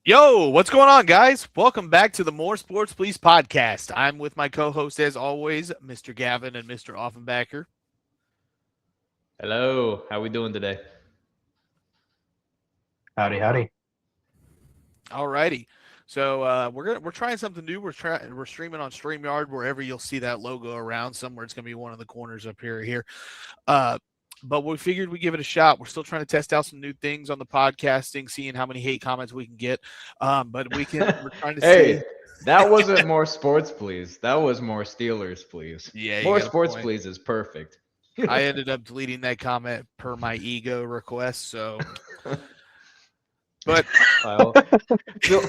Yo, what's going on, guys? Welcome back to the More Sports Please podcast. I'm with my co-host, as always, Mr. Gavin and Mr. Offenbacher. Hello, how we doing today? Howdy, howdy. Alrighty, so we're trying something new. We're streaming on StreamYard wherever you'll see that logo around. Somewhere it's gonna be one of the corners up here. Uh, but we figured we'd give it a shot. We're still trying to test out some new things on the podcasting, seeing how many hate comments we can get. But we're trying to see. Hey, that wasn't more sports, please. That was more Steelers, please. Yeah, you More got a sports, point. please is perfect. I ended up deleting that comment per my ego request. So, but Well,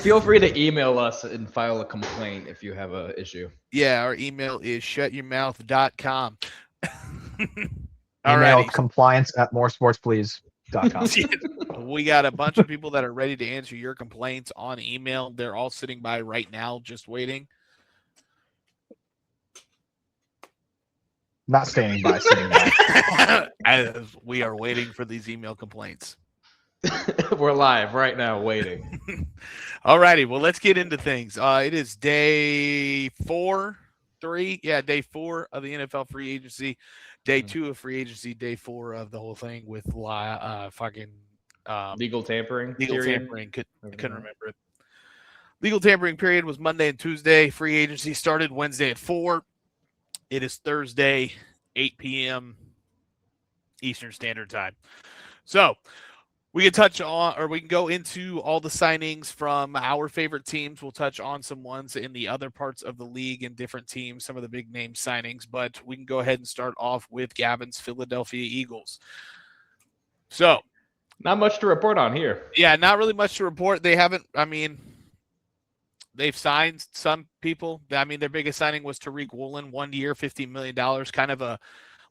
feel free to email us and file a complaint if you have an issue. yeah, our email is shutyourmouth.com. Email Alrighty. compliance@moresportsplease.com. We got a bunch of people that are ready to answer your complaints on email. They're all sitting by right now, just waiting. Not standing by, sitting by. As we are waiting for these email complaints. We're live right now, waiting. Alrighty, well, let's get into things. It is day 4 of the NFL free agency, day 2 of free agency, day 4 of the whole thing with Legal tampering. legal period? tampering. Couldn't remember it. Legal tampering period was Monday and Tuesday. Free agency started Wednesday at 4. It is Thursday, 8 p.m. Eastern Standard Time. So we can go into all the signings from our favorite teams. We'll touch on some ones in the other parts of the league and different teams, some of the big name signings, but we can go ahead and start off with Gavin's Philadelphia Eagles. So, Not much to report on here. yeah, not really much to report. They've signed some people. Their biggest signing was Tariq Woolen, 1 year, $15 million, kind of a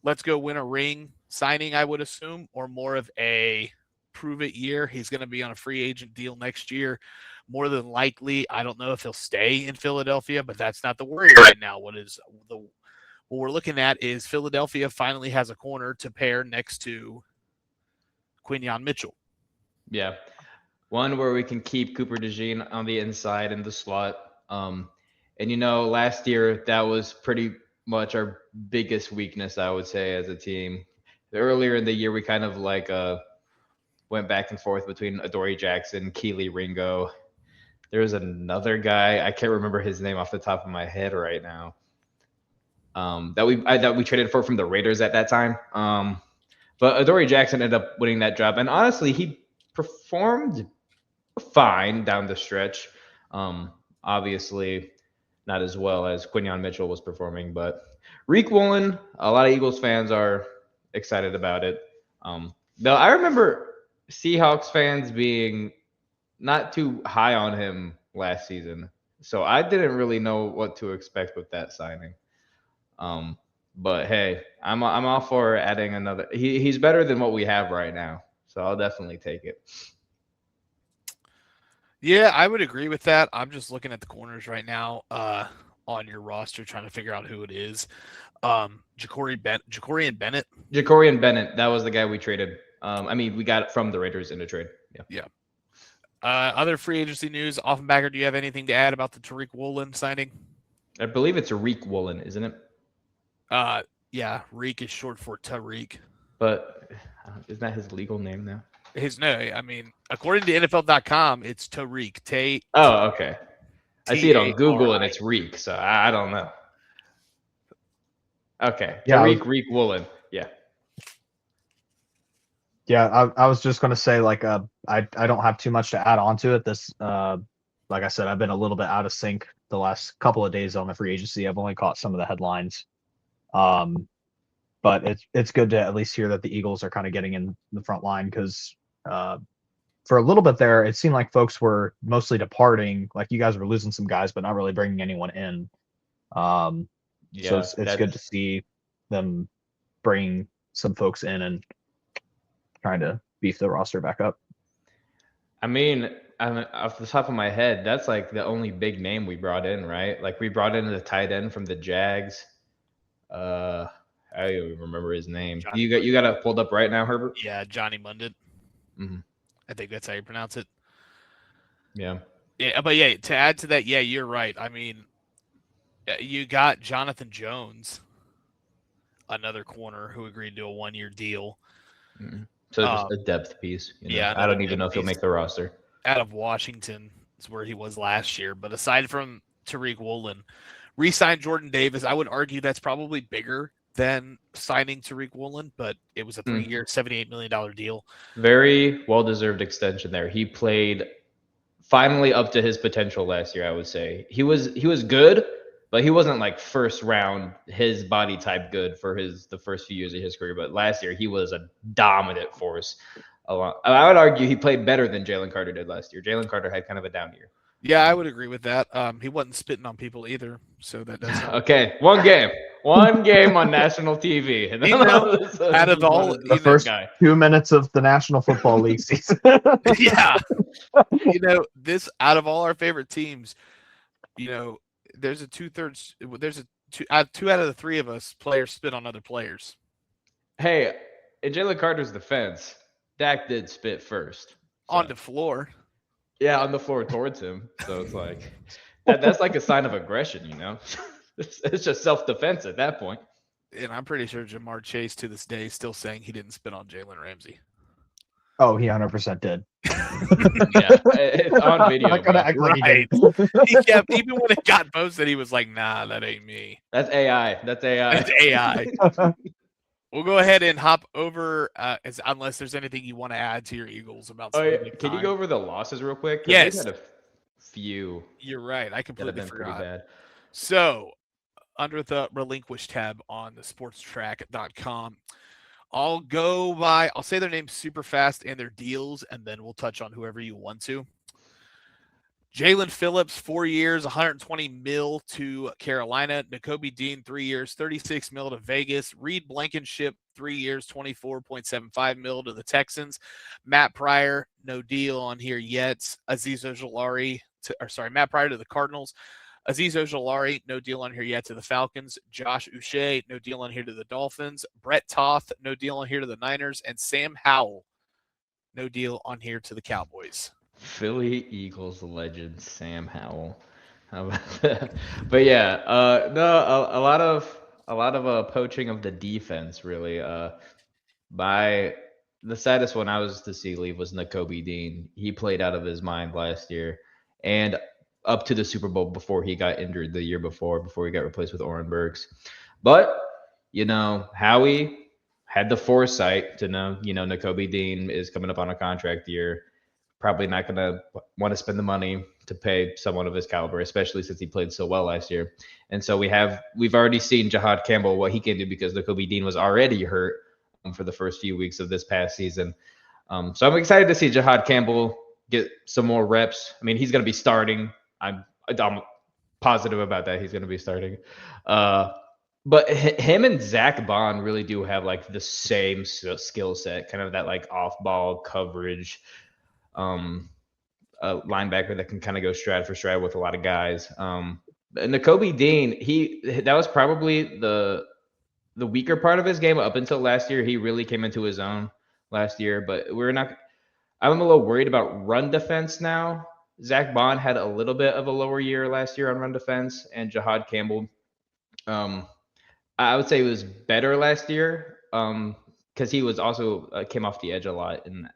let's go win a ring signing, I would assume, or more of a prove it year. He's going to be on a free agent deal next year. More than likely, I don't know if he'll stay in Philadelphia, but that's not the worry right now. What we're looking at is Philadelphia finally has a corner to pair next to Quinyon Mitchell. Yeah. One where we can keep Cooper DeJean on the inside in the slot. Last year that was pretty much our biggest weakness, I would say, as a team. Earlier in the year, we kind of went back and forth between Adoree Jackson, Keely Ringo. There's another guy, I can't remember his name off the top of my head right now. That we traded for from the Raiders at that time. But Adoree Jackson ended up winning that job, and honestly, he performed fine down the stretch. Obviously, not as well as Quinyon Mitchell was performing, but Tariq Woolen, a lot of Eagles fans are excited about it. Though I remember Seahawks fans being not too high on him last season, so I didn't really know what to expect with that signing. But hey, I'm all for adding another. He's better than what we have right now, so I'll definitely take it. Yeah, I would agree with that. I'm just looking at the corners right now on your roster, trying to figure out who it is. Ja'Cory Bennett. Ja'Cory Bennett, that was the guy we traded. We got it from the Raiders in a trade. Yeah. Other free agency news. Offenbacher, do you have anything to add about the Tariq Woolen signing? I believe it's Tariq Woolen, isn't it? Yeah, Reek is short for Tariq. But isn't that his legal name now? According to NFL.com, it's Tariq. Oh, okay. I see it on Google T-A-R-I. and it's Reek, so I don't know. Okay. Yeah, Reek Woolen. Yeah. Yeah, I was just going to say, I don't have too much to add on to it. This, like I said, I've been a little bit out of sync the last couple of days on the free agency. I've only caught some of the headlines. But it's good to at least hear that the Eagles are kind of getting in the front line because for a little bit there, it seemed like folks were mostly departing. Like you guys were losing some guys, but not really bringing anyone in. So it's good to see them bringing some folks in and trying to beef the roster back up. Off the top of my head, that's like the only big name we brought in, right? Like we brought in the tight end from the Jags. I don't even remember his name. You got it pulled up right now, Herbert? Yeah, Johnny Mundit. Mm-hmm. I think that's how you pronounce it. Yeah. Yeah, but yeah, to add to that, yeah, you're right. I mean, you got Jonathan Jones, another corner who agreed to a 1-year deal. Mm. So just a depth piece. Yeah, I another don't even depth know if he'll piece. make the roster. Out of Washington is where he was last year. But aside from Tariq Woolen, re-signed Jordan Davis. I would argue that's probably bigger than signing Tariq Woolen, but it was a 3-year, $78 million deal. Very well-deserved extension there. He played finally up to his potential last year, I would say. He was good, but he wasn't like first round, his body type good for the first few years of his career. But last year, he was a dominant force. I would argue he played better than Jalen Carter did last year. Jalen Carter had kind of a down year. Yeah, I would agree with that. He wasn't spitting on people either, so that does help. Okay, one game on national TV. And out of all the first 2 minutes of the National Football League season. Yeah, this out of all our favorite teams, there's a 2/3. There's two out of the 3 of us players spit on other players. Hey, in Jalen Carter's defense, Dak did spit first on the floor. Yeah, on the floor towards him. So it's like that's like a sign of aggression, It's just self-defense at that point. And I'm pretty sure Jamar Chase to this day is still saying he didn't spit on Jalen Ramsey. Oh, he 100% did. Yeah, it's on video. I'm not gonna act like he did. He kept, even when it got posted, he was like, "Nah, that ain't me. That's AI. That's AI." We'll go ahead and hop over, unless there's anything you want to add to your Eagles about. Oh, yeah. Can you go over the losses real quick? Yes. They had a few. You're right. I completely forgot. Pretty bad. So, under the Relinquish tab on the sportstrack.com, I'll say their names super fast and their deals, and then we'll touch on whoever you want to. Jalen Phillips, 4 years, $120 million to Carolina. Nakobe Dean, 3 years, $36 million to Vegas. Reed Blankenship, 3 years, $24.75 million to the Texans. Matt Pryor, no deal on here yet. Matt Pryor to the Cardinals. Azeez Ojulari, no deal on here yet to the Falcons. Josh Uche, no deal on here to the Dolphins. Brett Toth, no deal on here to the Niners. And Sam Howell, no deal on here to the Cowboys. Philly Eagles legend Sam Howell. How about that? But yeah, a lot of poaching of the defense really. The saddest one I was to see leave was Nakobe Dean. He played out of his mind last year, and up to the Super Bowl before he got injured the year before he got replaced with Oren Burks. But Howie had the foresight to know, Nakobe Dean is coming up on a contract year. Probably not going to want to spend the money to pay someone of his caliber, especially since he played so well last year. And so we've already seen Jahad Campbell, what he can do, because Nakobe Dean was already hurt for the first few weeks of this past season. So I'm excited to see Jahad Campbell get some more reps. I mean, he's going to be starting. I'm positive about that. He's going to be starting. But him and Zach Bond really do have like the same skill set, kind of that like off-ball coverage linebacker that can kind of go stride for stride with a lot of guys. Nakobe Dean, that was probably the weaker part of his game up until last year. He really came into his own last year, but I'm a little worried about run defense now. Zach Bond had a little bit of a lower year last year on run defense, and Jahad Campbell, I would say it was better last year because he was also came off the edge a lot in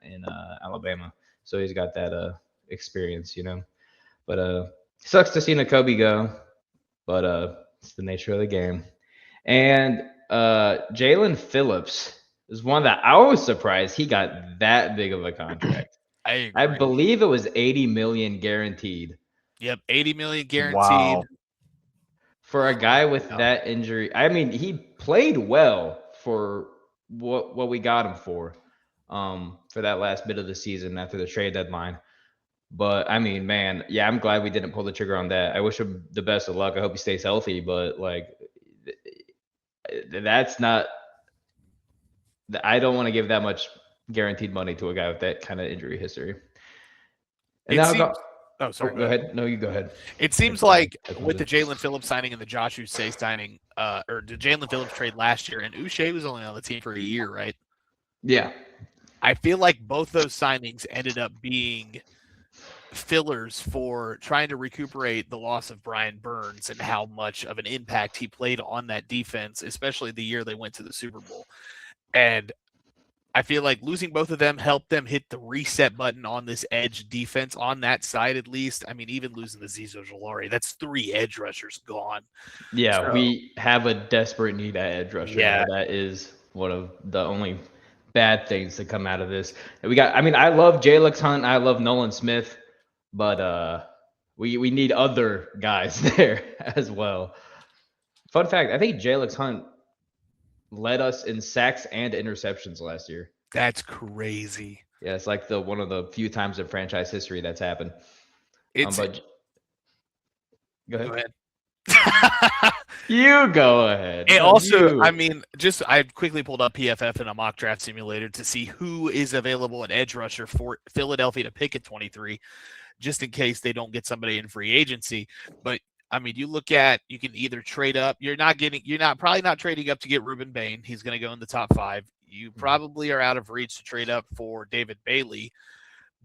Alabama. So he's got that experience, But sucks to see Nakobe go, but it's the nature of the game. And Jalen Phillips is one that I was surprised he got that big of a contract. I believe it was $80 million guaranteed. Yep, $80 million guaranteed. Wow. For a guy with that injury, I mean, he played well for what we got him for that last bit of the season after the trade deadline. But I mean, man, yeah, I'm glad we didn't pull the trigger on that. I wish him the best of luck. I hope he stays healthy, but like, that's not. I don't want to give that much guaranteed money to a guy with that kind of injury history. And go ahead. No, you go ahead. It seems like with the Jalen Phillips signing and the Josh Uche signing, or the Jalen Phillips trade last year, and Uche was only on the team for a year, right? Yeah. I feel like both those signings ended up being fillers for trying to recuperate the loss of Brian Burns and how much of an impact he played on that defense, especially the year they went to the Super Bowl. And I feel like losing both of them helped them hit the reset button on this edge defense on that side, at least. I mean, even losing the Zizo Jalari, that's 3 edge rushers gone. Yeah, So, we have a desperate need at edge rusher. Yeah. That is one of the only bad things to come out of this. And we got, I mean, I love Jalex Hunt. I love Nolan Smith, but we need other guys there as well. Fun fact, I think Jalex Hunt led us in sacks and interceptions last year. That's crazy. Yeah, it's like one of the few times in franchise history that's happened. It's But go ahead. Go ahead. You go ahead. And also, You. I mean, I quickly pulled up PFF in a mock draft simulator to see who is available at edge rusher for Philadelphia to pick at 23, just in case they don't get somebody in free agency. But I mean, you can either trade up. You're probably not trading up to get Reuben Bain. He's going to go in the top 5. You probably are out of reach to trade up for David Bailey.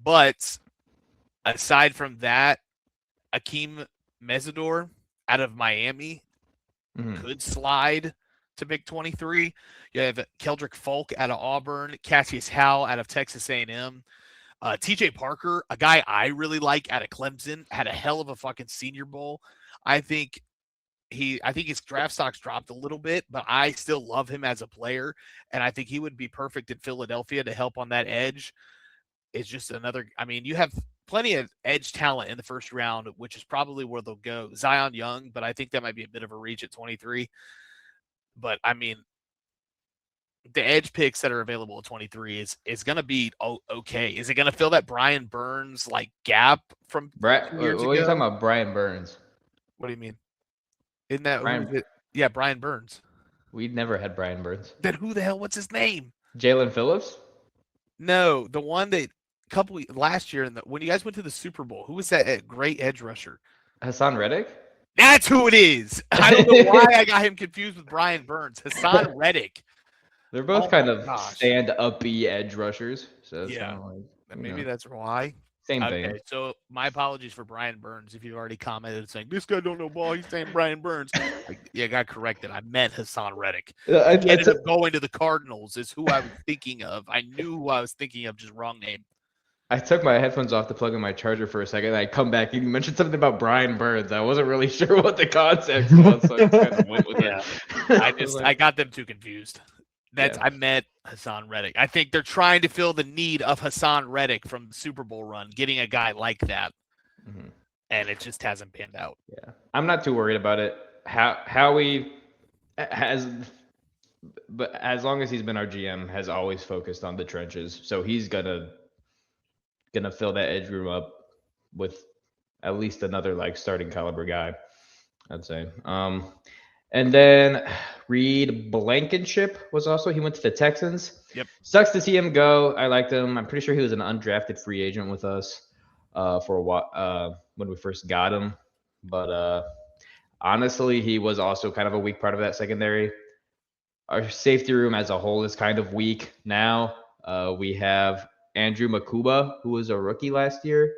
But aside from that, Akeem Mesidor out of Miami could slide to pick 23. You have Keldrick Folk out of Auburn, Cassius Howell out of Texas A&M. TJ Parker, a guy I really like out of Clemson, had a hell of a fucking Senior Bowl. I think his draft stock's dropped a little bit, but I still love him as a player, and I think he would be perfect in Philadelphia to help on that edge. It's just you have plenty of edge talent in the first round, which is probably where they'll go. Zion Young, but I think that might be a bit of a reach at 23. But I mean, the edge picks that are available at 23 is going to be okay. Is it going to fill that Brian Burns gap from What 2 years are you ago? talking about, Brian Burns? What do you mean? Isn't that Brian? Yeah, Brian Burns. We never had Brian Burns. Then who the hell? What's his name? Jalen Phillips? No, the one that last year when you guys went to the Super Bowl, who was that great edge rusher? Hassan Reddick? That's who it is. I don't know why I got him confused with Brian Burns. Hassan Reddick. They're both Oh kind my of gosh. stand-uppy edge rushers. So it's Yeah. kind of like, Maybe that's why. same Okay, thing. so my apologies for Brian Burns if you've already commented saying this guy don't know ball. He's saying Brian Burns. Yeah, I got corrected. I meant Hassan Reddick. He ended up going to the Cardinals. Is who I was thinking of. I knew who I was thinking of, just wrong name. I took my headphones off to plug in my charger for a second. And I come back and you mentioned something about Brian Burns. I wasn't really sure what the context was, so I just kind of went with it. I got them too confused. I meant Hassan Reddick. I think they're trying to fill the need of Hassan Reddick from the Super Bowl run, getting a guy like that, and it just hasn't panned out. Yeah, I'm not too worried about it. Howie but as long as he's been our GM, has always focused on the trenches. So he's gonna fill that edge room up with at least another starting caliber guy, I'd say. And then Reed Blankenship he went to the Texans. Yep. Sucks to see him go. I liked him. I'm pretty sure he was an undrafted free agent with us for a while when we first got him. But honestly, he was also kind of a weak part of that secondary. Our safety room as a whole is kind of weak now. We have Andrew Makuba, who was a rookie last year.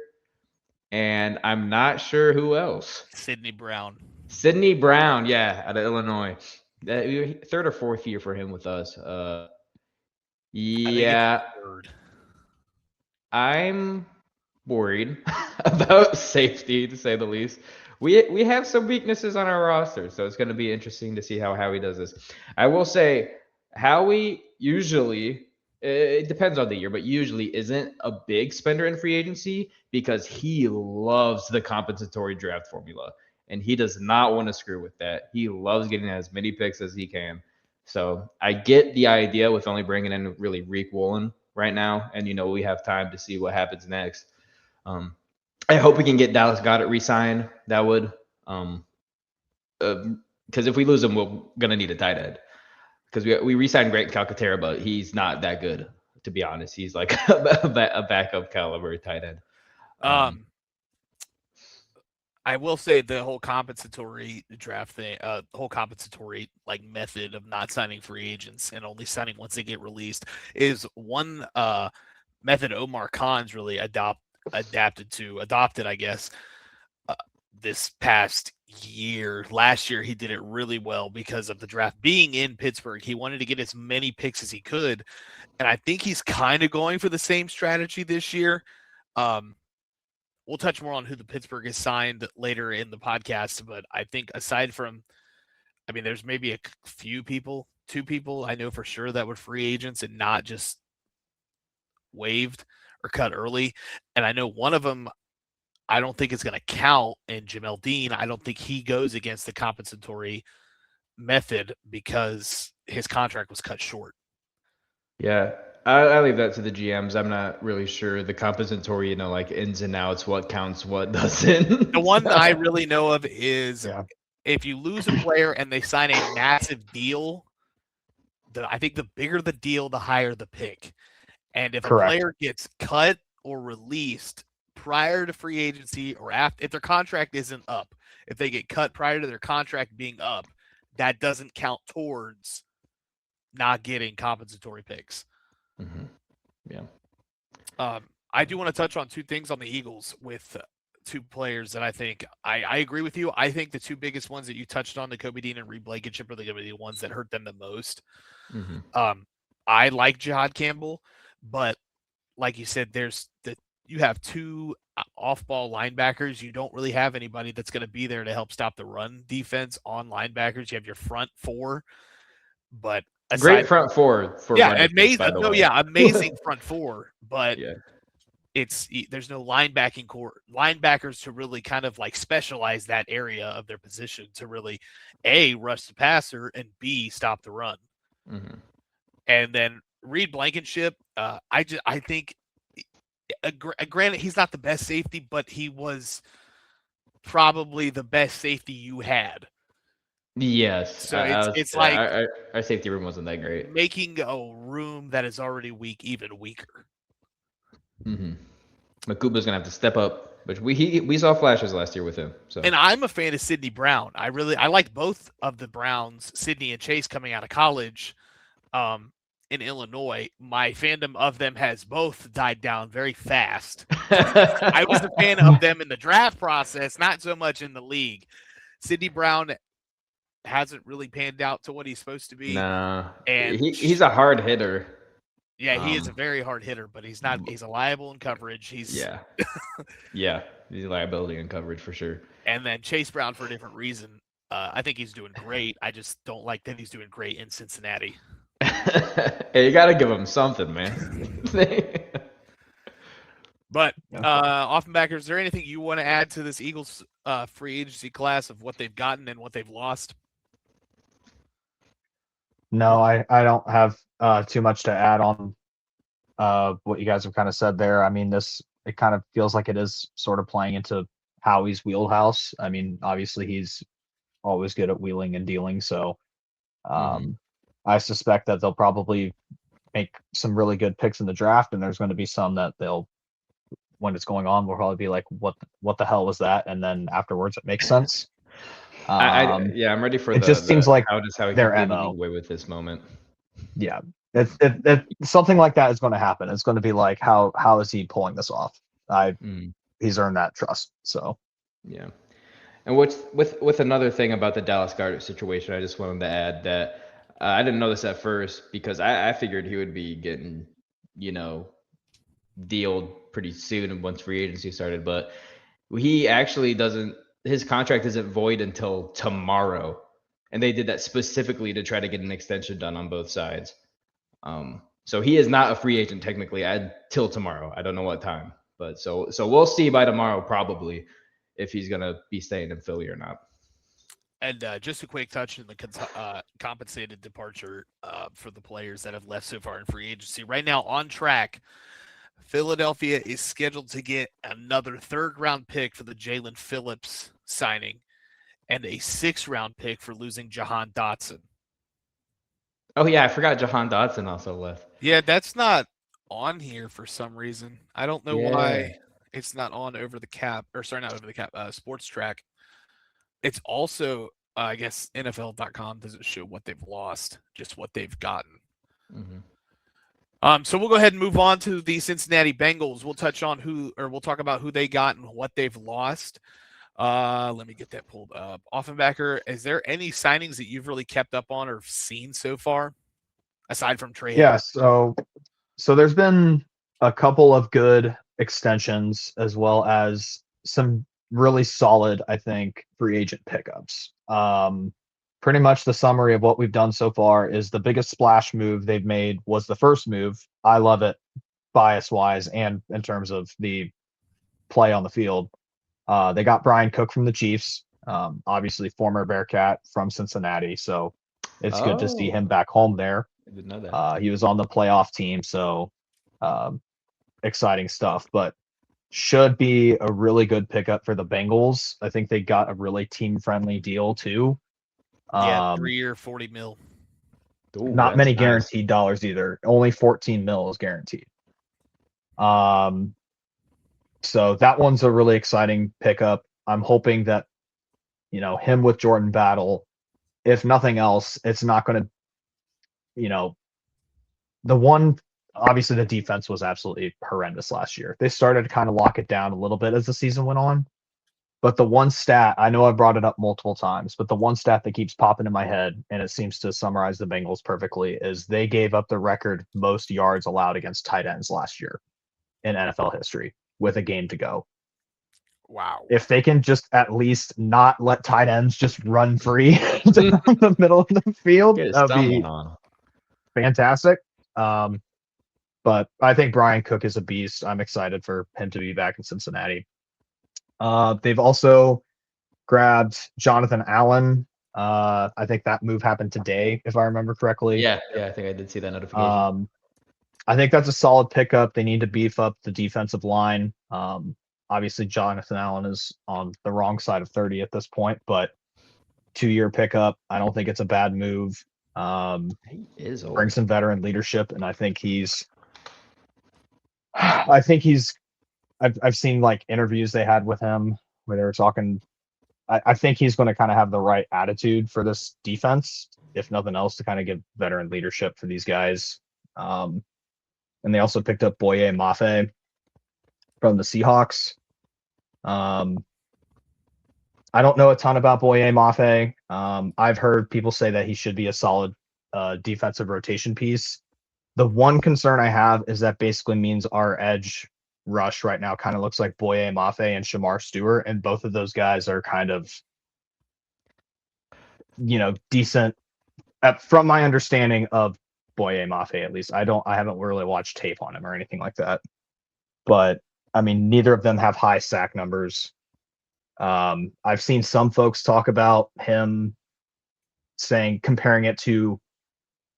And I'm not sure who else. Sidney Brown, yeah, out of Illinois. Third or fourth year for him with us. Yeah. I'm worried about safety, to say the least. We have some weaknesses on our roster, so it's going to be interesting to see how Howie does this. I will say, Howie usually, it depends on the year, but usually isn't a big spender in free agency because he loves the compensatory draft formula, and he does not want to screw with that. He loves getting as many picks as he can. So I get the idea with only bringing in really Reek Woolen right now, and we have time to see what happens next. I hope we can get Dallas Goedert re-signed. That would, because if we lose him, we're gonna need a tight end. Because we re-signed Grant Calcaterra, but he's not that good, to be honest. He's like a backup caliber tight end. I will say the whole compensatory draft thing, the whole compensatory method of not signing free agents and only signing once they get released is one method Omar Khan's really adopted, I guess, this past year. Last year, he did it really well because of the draft being in Pittsburgh. He wanted to get as many picks as he could, and I think he's kind of going for the same strategy this year. We'll touch more on who the Pittsburgh has signed later in the podcast, but I think aside from, I mean, there's maybe a few people, 2 people I know for sure that were free agents and not just waived or cut early. And I know one of them, I don't think it's going to count. And Jamel Dean, I don't think he goes against the compensatory method because his contract was cut short. Yeah, I leave that to the GMs. I'm not really sure the compensatory, like ins and outs, what counts, what doesn't. The one that I really know of is if you lose a player and they sign a massive deal, I think the bigger the deal, the higher the pick. And if a player gets cut or released prior to free agency or after, if their contract isn't up, if they get cut prior to their contract being up, that doesn't count towards not getting compensatory picks. Mm-hmm. Yeah. I do want to touch on 2 things on the Eagles with 2 players that I think I agree with you. I think the 2 biggest ones that you touched on, the Kobe Dean and Reed Blankenship, are going to be the ones that hurt them the most. Mm-hmm. I like Jihad Campbell, but like you said, you have 2 off-ball linebackers. You don't really have anybody that's going to be there to help stop the run defense on linebackers. You have your front 4, but great front 4 for amazing. By the way. Amazing front 4, but yeah. There's no linebackers to really kind of like specialize that area of their position to really A, rush the passer, and B, stop the run. Mm-hmm. And then Reed Blankenship, I think, granted, he's not the best safety, but he was probably the best safety you had. Yes. So it's like our safety room wasn't that great. Making a room that is already weak even weaker. Mm-hmm. Makuba's gonna have to step up, but we saw flashes last year with him. So. And I'm a fan of Sidney Brown. I like both of the Browns, Sidney and Chase, coming out of college in Illinois. My fandom of them has both died down very fast. I was a fan of them in the draft process, not so much in the league. Sidney Brown hasn't really panned out to what he's supposed to be. Nah, and he's a hard hitter. Yeah, he is a very hard hitter, but he's not. He's liable in coverage. Yeah, he's a liability in coverage for sure. And then Chase Brown for a different reason. I think he's doing great. I just don't like that he's doing great in Cincinnati. Hey, you got to give him something, man. But Offenbacker, is there anything you want to add to this Eagles free agency class of what they've gotten and what they've lost? No, I don't have too much to add on what you guys have kind of said there. I mean, it kind of feels like it is sort of playing into Howie's wheelhouse. I mean, obviously he's always good at wheeling and dealing, so I suspect that they'll probably make some really good picks in the draft, and there's going to be some that they'll, when it's going on, will probably be like, what the hell was that? And then afterwards, it makes sense. I'm ready for it. Just seems like how he their completely MO. away with this moment. Yeah, something like that is going to happen. It's going to be like, how is he pulling this off? He's earned that trust. So yeah. And with another thing about the Dallas Goedert situation, I just wanted to add that I didn't know this at first because I figured he would be getting, dealed pretty soon once free agency started, but he actually doesn't. His contract isn't void until tomorrow, and they did that specifically to try to get an extension done on both sides. So he is not a free agent technically till tomorrow. I don't know what time, but so we'll see by tomorrow probably if he's gonna be staying in Philly or not. And just a quick touch on the compensated departure for the players that have left so far in free agency. Right now, on track, Philadelphia is scheduled to get another 3rd-round pick for the Jalen Phillips signing and a 6th-round pick for losing Jahan Dotson. Oh, yeah, I forgot Jahan Dotson also left. Yeah, that's not on here for some reason. I don't know why it's not on Over the Cap, or sorry, not Over the Cap, Sports Track. It's also, I guess, NFL.com doesn't show what they've lost, just what they've gotten. Mm-hmm. So we'll go ahead and move on to the Cincinnati Bengals. We'll we'll talk about who they got and what they've lost. Let me get that pulled up. Offenbacker, is there any signings that you've really kept up on or seen so far, aside from Trey? Yeah, so there's been a couple of good extensions as well as some really solid, I think, free agent pickups. Pretty much the summary of what we've done so far is the biggest splash move they've made was the first move. I love it bias wise and in terms of the play on the field. They got Brian Cook from the Chiefs, obviously former Bearcat from Cincinnati. So it's good to see him back home there. I didn't know that. He was on the playoff team, so exciting stuff. But should be a really good pickup for the Bengals. I think they got a really team-friendly deal too. Yeah, 3-year, $40 million. Ooh, Not many nice. guaranteed dollars either. Only 14 mil is guaranteed. So that one's a really exciting pickup. I'm hoping that, him with Jordan Battle, if nothing else, it's not going to, obviously the defense was absolutely horrendous last year. They started to kind of lock it down a little bit as the season went on. But the one stat, I know I've brought it up multiple times, but the one stat that keeps popping in my head, and it seems to summarize the Bengals perfectly, is they gave up the record most yards allowed against tight ends last year in NFL history with a game to go. Wow. If they can just at least not let tight ends just run free down the middle of the field, that would be fantastic. But I think Brian Cook is a beast. I'm excited for him to be back in Cincinnati. They've also grabbed Jonathan Allen. I think that move happened today, if I remember correctly. Yeah, I think I did see that notification. I think that's a solid pickup. They need to beef up the defensive line. Obviously, Jonathan Allen is on the wrong side of 30 at this point, but 2-year pickup. I don't think it's a bad move. He is old. Brings some veteran leadership, and I think I've seen like interviews they had with him where they were talking. I think he's going to kind of have the right attitude for this defense, if nothing else, to kind of give veteran leadership for these guys. And they also picked up Boye Mafe from the Seahawks. I don't know a ton about Boye Mafe. I've heard people say that he should be a solid defensive rotation piece. The one concern I have is that basically means our edge rush right now kind of looks like Boye Mafe and Shamar Stewart, and both of those guys are kind of, decent. From my understanding of Boye Mafe, at least, I haven't really watched tape on him or anything like that. But I mean, neither of them have high sack numbers. I've seen some folks talk about him comparing it to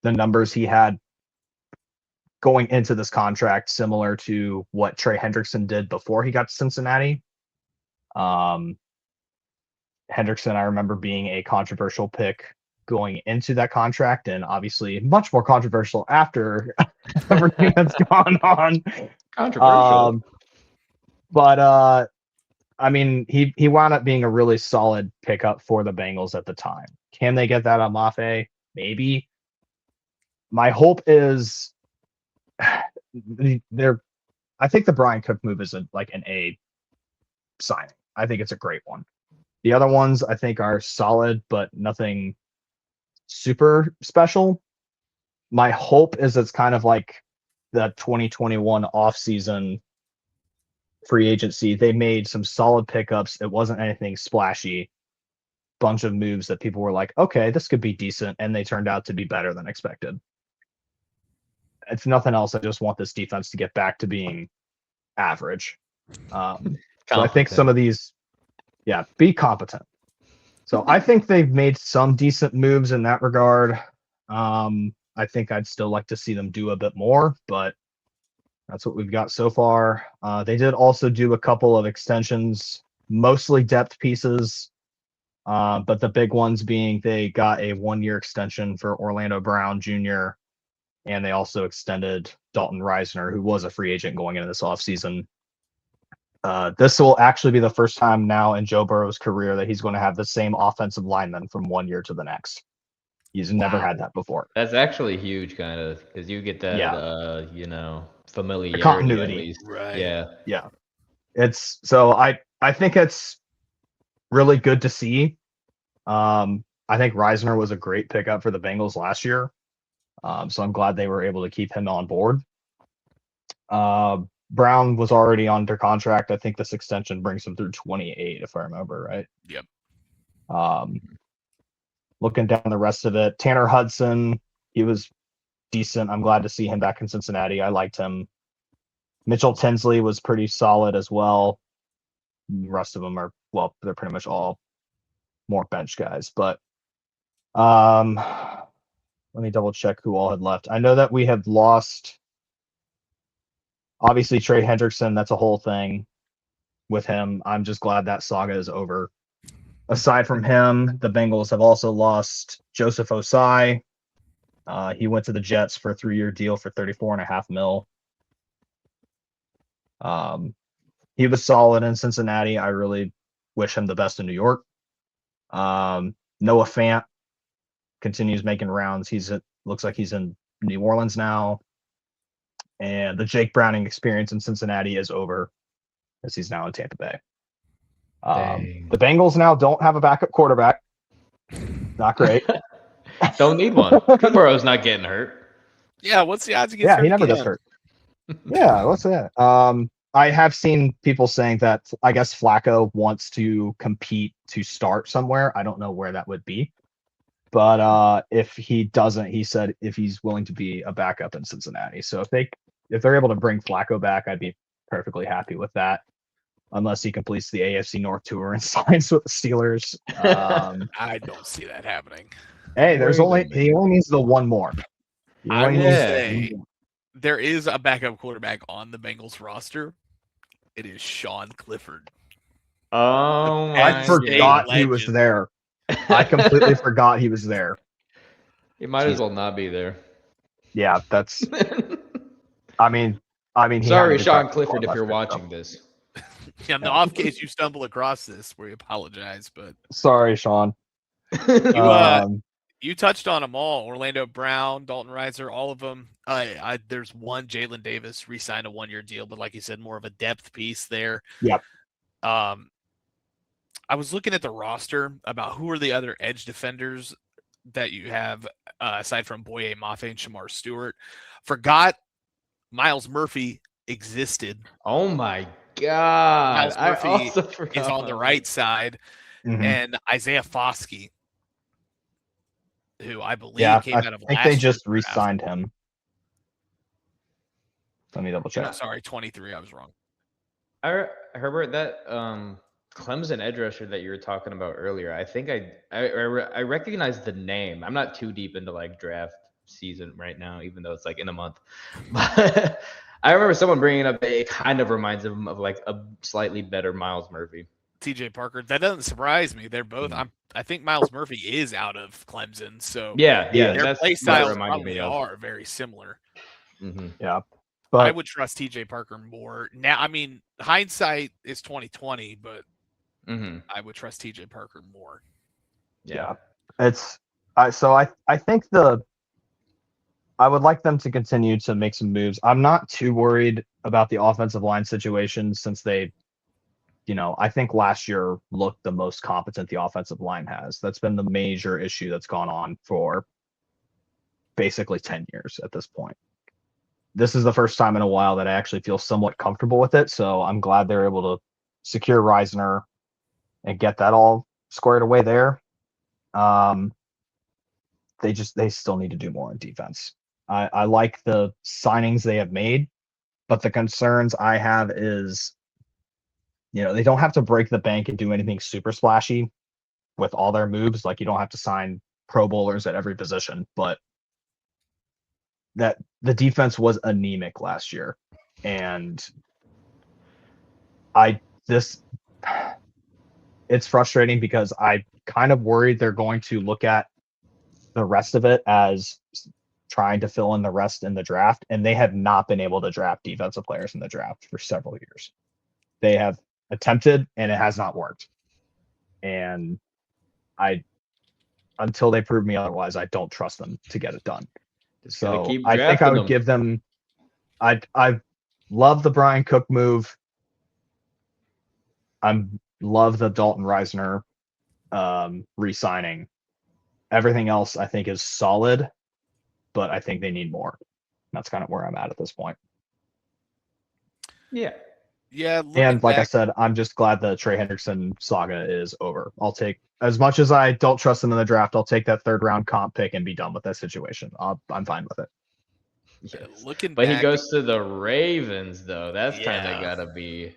the numbers he had going into this contract, similar to what Trey Hendrickson did before he got to Cincinnati. Hendrickson, I remember being a controversial pick going into that contract, and obviously much more controversial after everything that's gone on. Controversial. But I mean, he wound up being a really solid pickup for the Bengals at the time. Can they get that on Mafe? Maybe. My hope is I think the Brian Cook move is an A signing. I think it's a great one. The other ones I think are solid, but nothing super special. My hope is it's kind of like the 2021 offseason free agency. They made some solid pickups. It wasn't anything splashy. Bunch of moves that people were like, okay, this could be decent, and they turned out to be better than expected. If nothing else, I just want this defense to get back to being average. So I think some of these, be competent. So I think they've made some decent moves in that regard. I think I'd still like to see them do a bit more, but that's what we've got so far. They did also do a couple of extensions, mostly depth pieces, but the big ones being they got a 1-year extension for Orlando Brown Jr., and they also extended Dalton Reisner, who was a free agent going into this offseason. This will actually be the first time now in Joe Burrow's career that he's going to have the same offensive lineman from 1 year to the next. He's never had that before. That's actually huge, kind of, because you get that, The familiarity at continuity. least. Right. Yeah. Yeah. It's so I think it's really good to see. I think Reisner was a great pickup for the Bengals last year. So I'm glad they were able to keep him on board. Brown was already under contract. I think this extension brings him through 28, if I remember right. Yep. Looking down the rest of it, Tanner Hudson, he was decent. I'm glad to see him back in Cincinnati. I liked him. Mitchell Tinsley was pretty solid as well. The rest of them are, well, they're pretty much all more bench guys. But let me double check who all had left. I know that we had lost, obviously, Trey Hendrickson. That's a whole thing with him. I'm just glad that saga is over. Aside from him, the Bengals have also lost Joseph Osai. He went to the Jets for a 3-year deal for $34.5 million. He was solid in Cincinnati. I really wish him the best in New York. Noah Fant continues making rounds. Looks like he's in New Orleans now. And the Jake Browning experience in Cincinnati is over, as he's now in Tampa Bay. The Bengals now don't have a backup quarterback. Not great. Don't need one. Burrow's not getting hurt. Yeah, what's the odds he gets hurt? He never gets hurt. Yeah, what's that? I have seen people saying that I guess Flacco wants to compete to start somewhere. I don't know where that would be. But if he doesn't, he said if he's willing to be a backup in Cincinnati. So if they're able to bring Flacco back, I'd be perfectly happy with that. Unless he completes the AFC North tour and signs with the Steelers. I don't see that happening. Hey, he only needs the one more. I will say there is a backup quarterback on the Bengals roster. It is Sean Clifford. Oh, I forgot he was there. I completely forgot he was there. He might as well not be there. Yeah, that's. I mean. Sorry, Sean Clifford, if you're watching this. Yeah, in the off case you stumble across this, we apologize. But sorry, Sean. You touched on them all: Orlando Brown, Dalton Reiser, all of them. There's one, Jalen Davis, re-signed a 1-year deal, but like you said, more of a depth piece there. Yep. I was looking at the roster about who are the other edge defenders that you have aside from Boye Mafe and Shamar Stewart. Forgot Miles Murphy existed. Oh my God! Miles Murphy is on the right side, and Isaiah Foskey, who I believe came out of last year. I think they just re-signed him. Let me double check. No, sorry, 23. I was wrong. Herbert, that Clemson edge rusher that you were talking about earlier, I think I recognize the name. I'm not too deep into like draft season right now, even though it's like in a month. But I remember someone bringing up it kind of reminds him of like a slightly better Miles Murphy. TJ Parker. That doesn't surprise me. They're both. I think Miles Murphy is out of Clemson, so their play styles probably are very similar. Mm-hmm. Yeah, but I would trust TJ Parker more now. I mean, hindsight is 2020, but I would trust TJ Parker more. Yeah, it's I think I would like them to continue to make some moves. I'm not too worried about the offensive line situation since they, I think last year looked the most competent the offensive line has. That's been the major issue that's gone on for basically 10 years at this point. This is the first time in a while that I actually feel somewhat comfortable with it. So I'm glad they're able to secure Reisner and get that all squared away there. They still need to do more on defense. I like the signings they have made, but the concerns I have is, they don't have to break the bank and do anything super splashy with all their moves. Like you don't have to sign Pro Bowlers at every position, but that the defense was anemic last year. And it's frustrating because I kind of worried they're going to look at the rest of it as trying to fill in the rest in the draft, and they have not been able to draft defensive players in the draft for several years. They have attempted, and it has not worked. And until they prove me otherwise, I don't trust them to get it done. Just gotta So keep I think I drafting would them. give them. I love the Brian Cook move. I love the Dalton Reisner re-signing. Everything else I think is solid, but I think they need more. That's kind of where I'm at this point. Yeah. Yeah, looking And like I back, said, I'm just glad the Trey Hendrickson saga is over. I'll take, as much as I don't trust him in the draft, I'll take that third round comp pick and be done with that situation. I'm fine with it. Yes. looking But he back, goes to the Ravens, though. That's kind Yeah. of got to be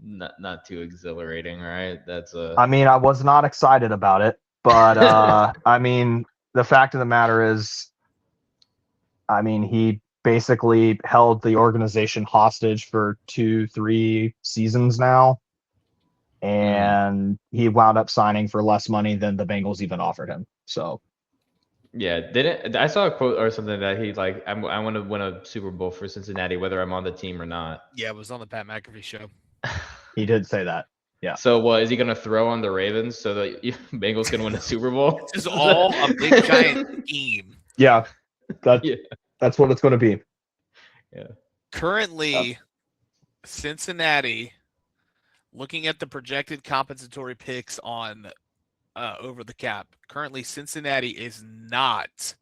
not too exhilarating, right? That's a. I mean, I was not excited about it, but I mean, the fact of the matter is, I mean, he basically held the organization hostage for 2-3 seasons now, and he wound up signing for less money than the Bengals even offered him. So Yeah, didn't I saw a quote or something that he like I want to win a Super Bowl for Cincinnati, whether I'm on the team or not. yeah, it was on the Pat McAfee show. he did say that. Yeah. So what is he gonna throw on the Ravens so that Bengals can win a Super Bowl? This is all a big giant scheme. Yeah. That, Yeah. That's what it's going to be. Yeah. Currently, Cincinnati, looking at the projected compensatory picks on over the cap, currently Cincinnati is not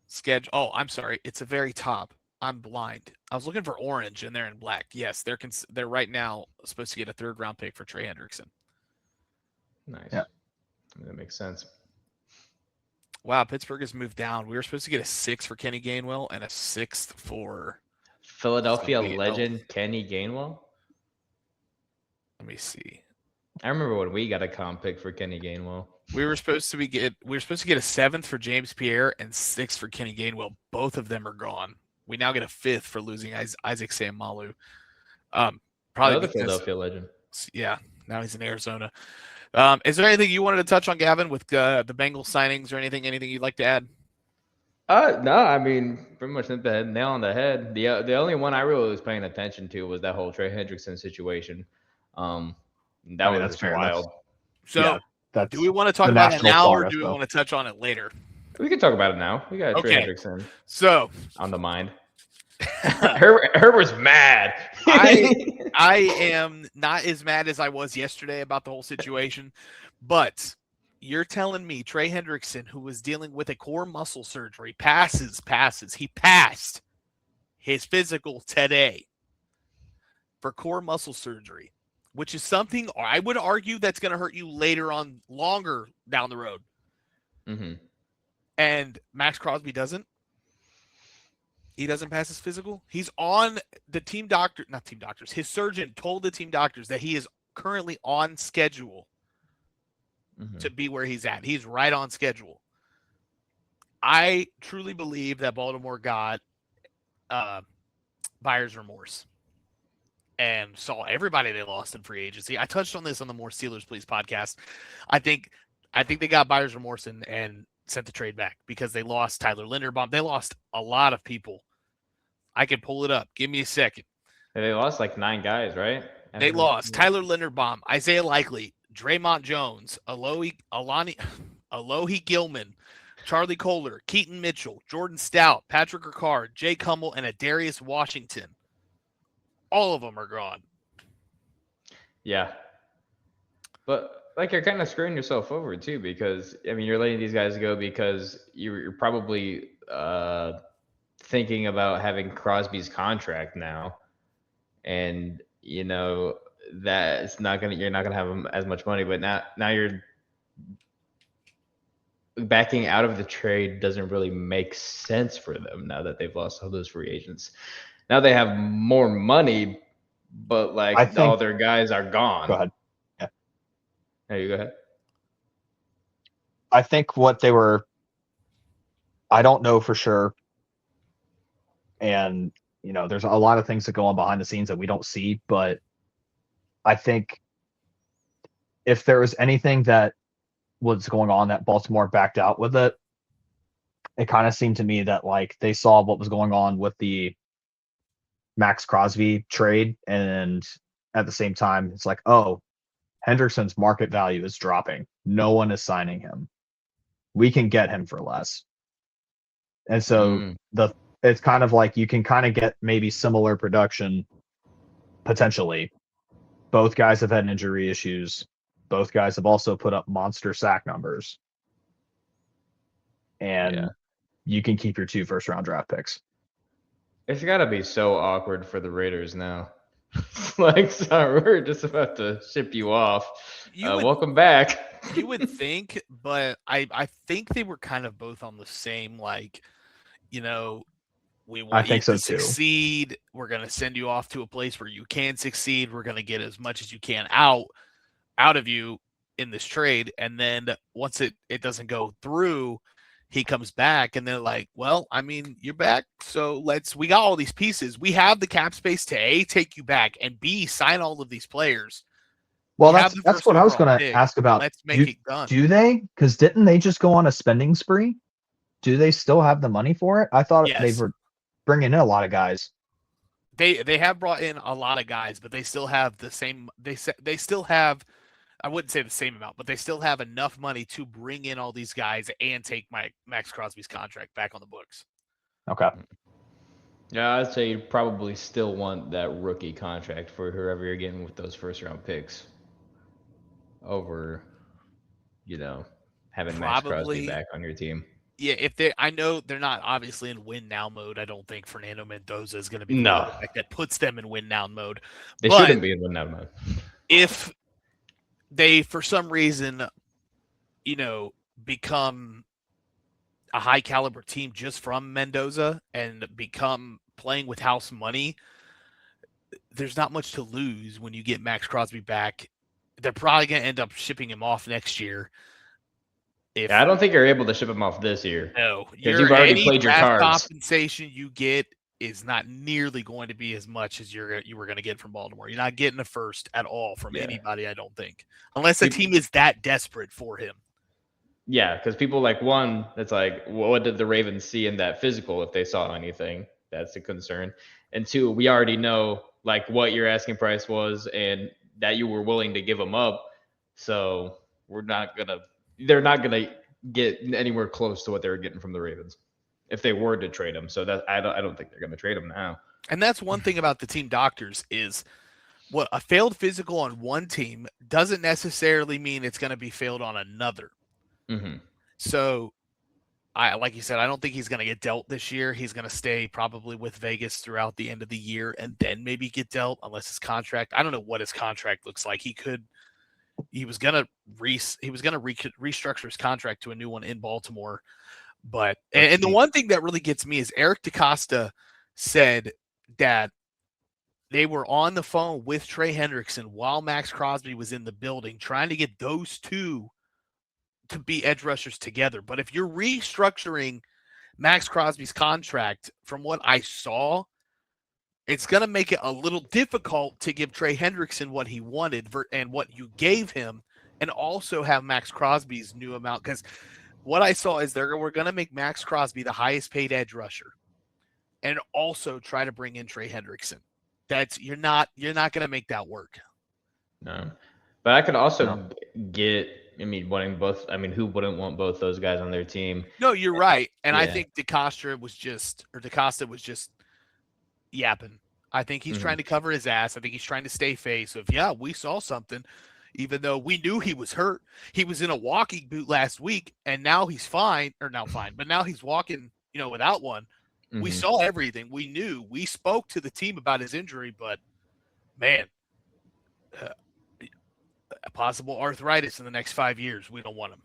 scheduled. Oh, I'm sorry. It's a very top. I'm blind. I was looking for orange and they're in black. Yes, they're right now supposed to get a third round pick for Trey Hendrickson. Nice. Yeah. That makes sense. Wow, Pittsburgh has moved down. We were supposed to get a 6 for Kenny Gainwell and a 6th for Philadelphia Wait, no. legend Kenny Gainwell. Let me see. I remember when we got a comp pick for Kenny Gainwell. We were supposed to get a 7th for James Pierre and 6th for Kenny Gainwell. Both of them are gone. We now get a 5th for losing Isaac Seumalo. Probably Another because, Philadelphia legend. yeah, now he's in Arizona. Is there anything you wanted to touch on, Gavin, with the Bengals signings or anything you'd like to add? No, I mean, pretty much hit the nail on the head. The only one I really was paying attention to was that whole Trey Hendrickson situation. That was that's just fair. wild. So, Yeah, that's do we want to talk the about it national now or saga, do we so. want to touch on it later? We can talk about it now. We got Trey Okay. Hendrickson So, on the mind. Herbert's mad. I am not as mad as I was yesterday about the whole situation, but you're telling me Trey Hendrickson, who was dealing with a core muscle surgery, passes. He passed his physical today for core muscle surgery, which is something I would argue that's going to hurt you later on, longer down the road. Mm-hmm. And Max Crosby doesn't. He doesn't pass his physical. He's on the team doctor, not team doctors. His surgeon told the team doctors that he is currently on schedule to be where he's at. He's right on schedule. I truly believe that Baltimore got buyer's remorse and saw everybody they lost in free agency. I touched on this on the More Steelers Please podcast. I think they got buyer's remorse and sent the trade back because they lost Tyler Linderbaum. They lost a lot of people. I can pull it up. Give me a second. They lost like 9 guys, right? They lost Tyler Linderbaum, Isaiah Likely, Draymond Jones, Alohi Gilman, Charlie Kohler, Keaton Mitchell, Jordan Stout, Patrick Ricard, Jake Hummel, and Adarius Washington. All of them are gone. Yeah. But like you're kind of screwing yourself over too, because I mean you're letting these guys go because you're probably thinking about having Crosby's contract now, and you know that you're not gonna have him as much money. But now you're backing out of the trade doesn't really make sense for them now that they've lost all those free agents. Now they have more money, but like all their guys are gone. Go ahead. Hey, you go ahead. I think what they were, I don't know for sure. And, you know, there's a lot of things that go on behind the scenes that we don't see, but I think if there was anything that was going on that Baltimore backed out with it, it kind of seemed to me that like they saw what was going on with the Max Crosby trade. And at the same time, it's like, oh, Hendrickson's market value is dropping. No one is signing him. We can get him for less. And so it's kind of like you can kind of get maybe similar production potentially. Both guys have had injury issues. Both guys have also put up monster sack numbers. And you can keep your 2 first-round draft picks. It's got to be so awkward for the Raiders now. Like, sorry, we're just about to ship you off. Welcome back. You would think, but I think they were kind of both on the same, like, we want you to succeed. We're going to send you off to a place where you can succeed. We're going to get as much as you can out of you in this trade. And then once it doesn't go through, he comes back and they're like, well, I mean, you're back. So we got all these pieces. We have the cap space to A, take you back, and B, sign all of these players. Well, that's what I was going to ask about. Let's make it done. Do they? Because didn't they just go on a spending spree? Do they still have the money for it? I thought they were bringing in a lot of guys. They have brought in a lot of guys, but they still have the same. They still have. I wouldn't say the same amount, but they still have enough money to bring in all these guys and take Max Crosby's contract back on the books. Okay. Yeah, I'd say you probably still want that rookie contract for whoever you're getting with those first-round picks over, having Max Crosby back on your team. Yeah, I know they're not obviously in win now mode. I don't think Fernando Mendoza is going to be the quarterback that puts them in win now mode. They shouldn't be in win now mode. If they, for some reason, become a high caliber team just from Mendoza and become playing with house money, there's not much to lose when you get Max Crosby back. They're probably going to end up shipping him off next year. I don't think you're able to ship him off this year. No, because you've already played your cards. Compensation you get is not nearly going to be as much as you were going to get from Baltimore. You're not getting a first at all from anybody, I don't think, unless the team is that desperate for him. Yeah, because people it's like, what did the Ravens see in that physical if they saw anything? That's a concern. And 2, we already know what your asking price was and that you were willing to give them up. So they're not gonna get anywhere close to what they were getting from the Ravens if they were to trade him. So that I don't think they're going to trade him now. And that's one thing about the team doctors is what a failed physical on one team doesn't necessarily mean it's going to be failed on another. Mm-hmm. So like you said, I don't think he's going to get dealt this year. He's going to stay probably with Vegas throughout the end of the year and then maybe get dealt unless his contract. I don't know what his contract looks like. He was going to restructure his contract to a new one in Baltimore. But and the one thing that really gets me is Eric DeCosta said that they were on the phone with Trey Hendrickson while Max Crosby was in the building trying to get those two to be edge rushers together. But if you're restructuring Max Crosby's contract, from what I saw, it's going to make it a little difficult to give Trey Hendrickson what he wanted and what you gave him, and also have Max Crosby's new amount. Because what I saw is we're going to make Max Crosby the highest paid edge rusher and also try to bring in Trey Hendrickson. You're not going to make that work. No. But I could also wanting both. I mean, who wouldn't want both those guys on their team? No, you're right. And I think DeCosta was just yapping. I think he's trying to cover his ass. I think he's trying to stay face. So if we saw something, even though we knew he was hurt. He was in a walking boot last week, and now he's fine, but now he's walking, without one. Mm-hmm. We saw everything. We knew. We spoke to the team about his injury, but man, possible arthritis in the next 5 years. We don't want him.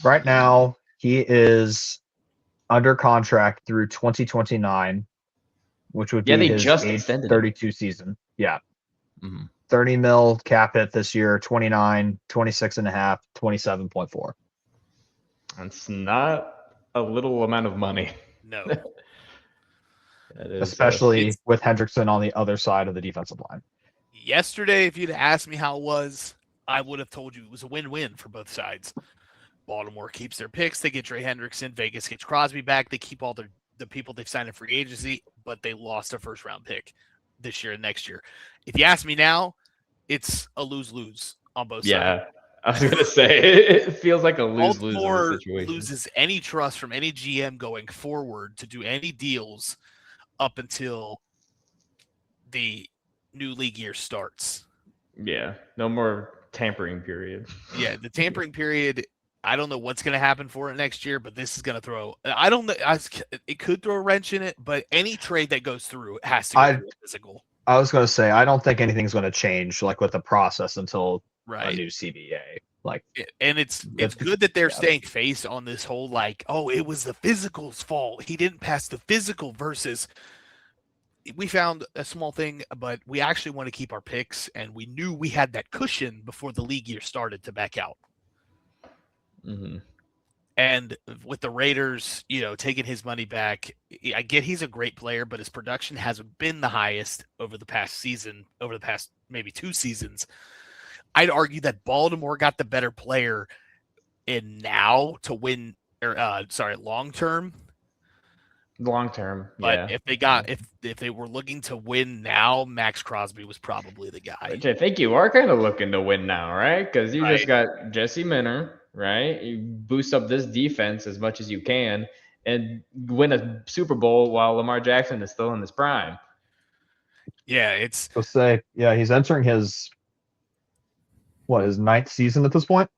Right now, he is under contract through 2029, which would be his age 32 season. Yeah. Mm-hmm. 30 mil cap hit this year, 29, 26.5, 27.4. That's not a little amount of money. No. Especially with Hendrickson on the other side of the defensive line. Yesterday, if you'd asked me how it was, I would have told you it was a win-win for both sides. Baltimore keeps their picks. They get Trey Hendrickson. Vegas gets Crosby back. They keep all the people they've signed in free agency, but they lost a first-round pick this year and next year. If you ask me now, it's a lose-lose on both sides. Yeah, I was gonna say it feels like a lose-lose in this Baltimore situation. loses any trust from any GM going forward to do any deals up until the new league year starts. Yeah, no more tampering period. Yeah, the tampering period. I don't know what's going to happen for it next year, but this is going to throw. I don't know. It could throw a wrench in it, but any trade that goes through has to go through physical. I was going to say I don't think anything's going to change like with the process until a new CBA. Like, and it's good that they're staying face on this whole like, oh, it was the physical's fault. He didn't pass the physical versus. We found a small thing, but we actually want to keep our picks, and we knew we had that cushion before the league year started to back out. Mm-hmm. And with the Raiders, taking his money back, I get he's a great player, but his production hasn't been the highest over the past maybe 2 seasons. I'd argue that Baltimore got the better player in now to win, long term. Long term, But yeah. if they were looking to win now, Max Crosby was probably the guy. Which I think you are kind of looking to win now, right? Because you just Right. got Jesse Minter, right? You boost up this defense as much as you can and win a Super Bowl while Lamar Jackson is still in his prime. Yeah, it's. Let's say, he's entering his 9th season at this point.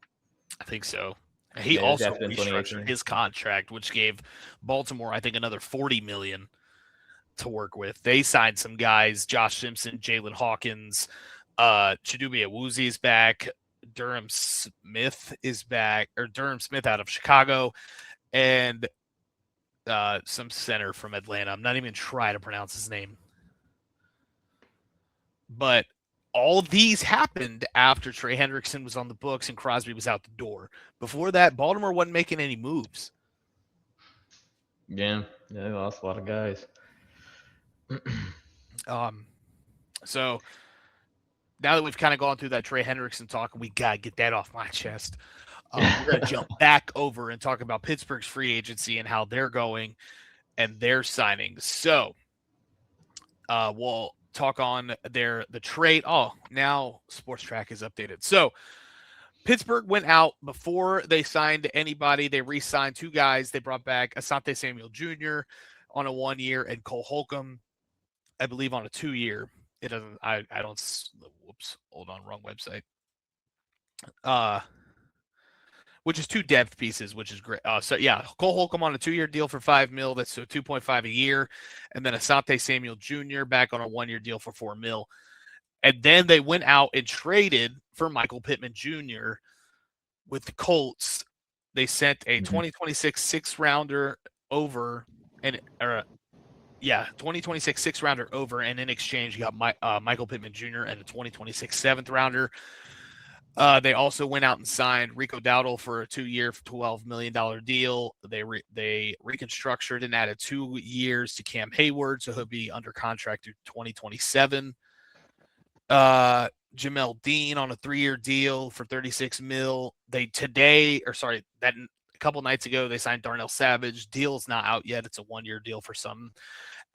I think so. He also restructured 2018. his contract, which gave Baltimore, I think, another $40 million to work with. They signed some guys: Josh Simpson, Jalen Hawkins, Chidobe Awuzie is back, Durham Smith is back, or Durham Smith out of Chicago, and some center from Atlanta. I'm not even trying to pronounce his name, but all these happened after Trey Hendrickson was on the books and Crosby was out the door. Before that, Baltimore wasn't making any moves. Yeah, they lost a lot of guys. So now that we've kind of gone through that Trey Hendrickson talk, we got to get that off my chest. We're going to jump back over and talk about Pittsburgh's free agency and how they're going and their signings. So we'll talk on the trade. Oh, now Sports Track is updated. So Pittsburgh went out before they signed anybody. They re-signed 2 guys. They brought back Asante Samuel Jr. on a 1-year and Cole Holcomb, I believe, on a 2-year. It doesn't. I don't. Whoops. Hold on. Wrong website. Which is 2 depth pieces, which is great. So yeah, Cole Holcomb on a 2-year deal for $5 million. That's so 2.5 a year, and then Asante Samuel Jr. back on a 1-year deal for $4 million. And then they went out and traded for Michael Pittman Jr. with the Colts. They sent a 2026 6-rounder over, 2026 6-rounder over, and in exchange you got Michael Pittman Jr. and a 2026 7th-rounder. They also went out and signed Rico Dowdle for a 2-year, $12 million deal. They reconstructed and added 2 years to Cam Hayward, so he'll be under contract through 2027. Jamel Dean on a 3-year deal for $36 million. A couple nights ago, they signed Darnell Savage. Deal's not out yet. It's a 1-year deal for some.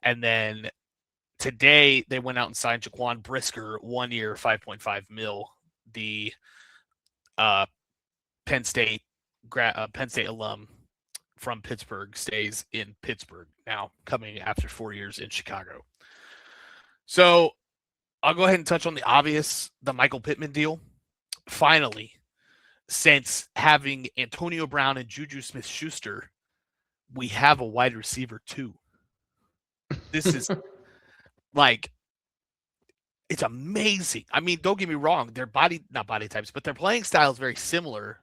And then today they went out and signed Jaquan Brisker, 1-year, $5.5 million. The Penn State alum from Pittsburgh stays in Pittsburgh now, coming after 4 years in Chicago. So I'll go ahead and touch on the obvious, the Michael Pittman deal. Finally, since having Antonio Brown and Juju Smith-Schuster, we have a wide receiver too. This is like, it's amazing. I mean, don't get me wrong. Their not body types, but their playing style is very similar.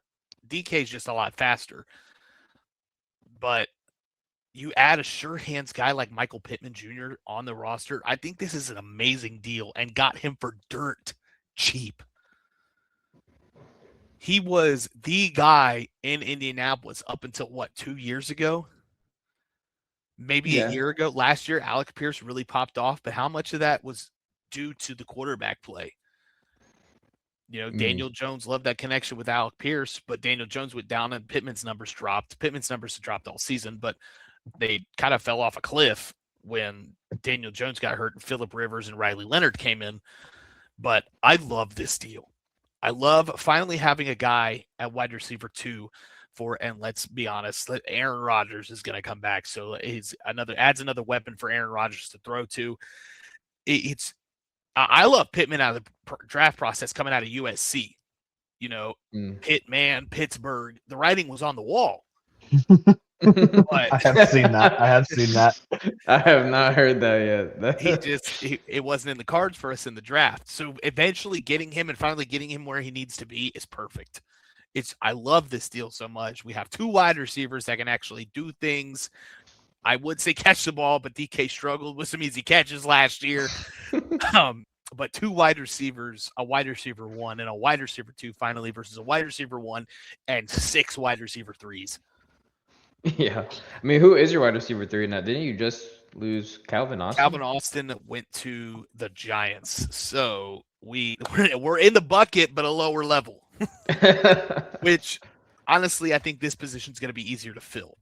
DK is just a lot faster. But you add a sure hands guy like Michael Pittman Jr. on the roster, I think this is an amazing deal and got him for dirt cheap. He was the guy in Indianapolis up until 2 years ago? Maybe a year ago. Last year, Alec Pierce really popped off, but how much of that was due to the quarterback play? Daniel Jones loved that connection with Alec Pierce, but Daniel Jones went down and Pittman's numbers dropped. Pittman's numbers have dropped all season, but they kind of fell off a cliff when Daniel Jones got hurt and Phillip Rivers and Riley Leonard came in. But I love this deal. I love finally having a guy at wide receiver 2 and let's be honest, Aaron Rodgers is going to come back. So he's adds another weapon for Aaron Rodgers to throw to. I love Pittman out of the draft process coming out of USC. Pittsburgh, the writing was on the wall. But I have seen that. I have not heard that yet. it wasn't in the cards for us in the draft. So eventually getting him and finally getting him where he needs to be is perfect. I love this deal so much. We have 2 wide receivers that can actually do things. I would say catch the ball, but DK struggled with some easy catches last year. But 2 wide receivers, a wide receiver 1 and a wide receiver 2 finally versus a wide receiver 1 and 6 wide receiver 3s. Yeah. I mean, who is your wide receiver 3 now? Didn't you just lose Calvin Austin? Calvin Austin went to the Giants. So we're in the bucket, but a lower level. Which, honestly, I think this position is going to be easier to fill.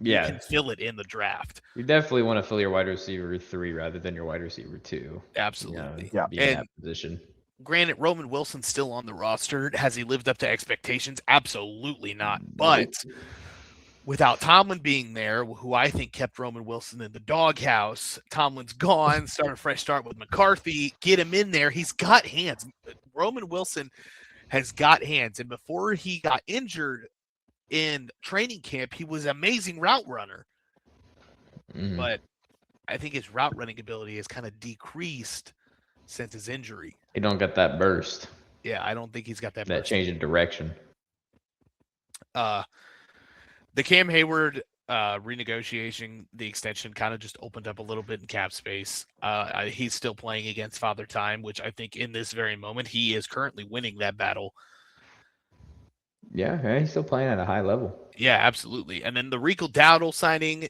Yeah. You can fill it in the draft. You definitely want to fill your wide receiver 3 rather than your wide receiver 2. Absolutely. Yeah. Be in that position. Granted, Roman Wilson's still on the roster. Has he lived up to expectations? Absolutely not. But without Tomlin being there, who I think kept Roman Wilson in the doghouse, Tomlin's gone, start a fresh start with McCarthy, get him in there. He's got hands. Roman Wilson has got hands. And before he got injured in training camp, he was an amazing route runner. But I think his route running ability has kind of decreased since his injury. He don't get that burst. Yeah, I don't think he's got that burst. Change of direction. The Cam Hayward renegotiation, the extension kind of just opened up a little bit in cap space. He's still playing against Father Time, which I think in this very moment, he is currently winning that battle. Yeah, he's still playing at a high level. Yeah, absolutely. And then the Rico Dowdle signing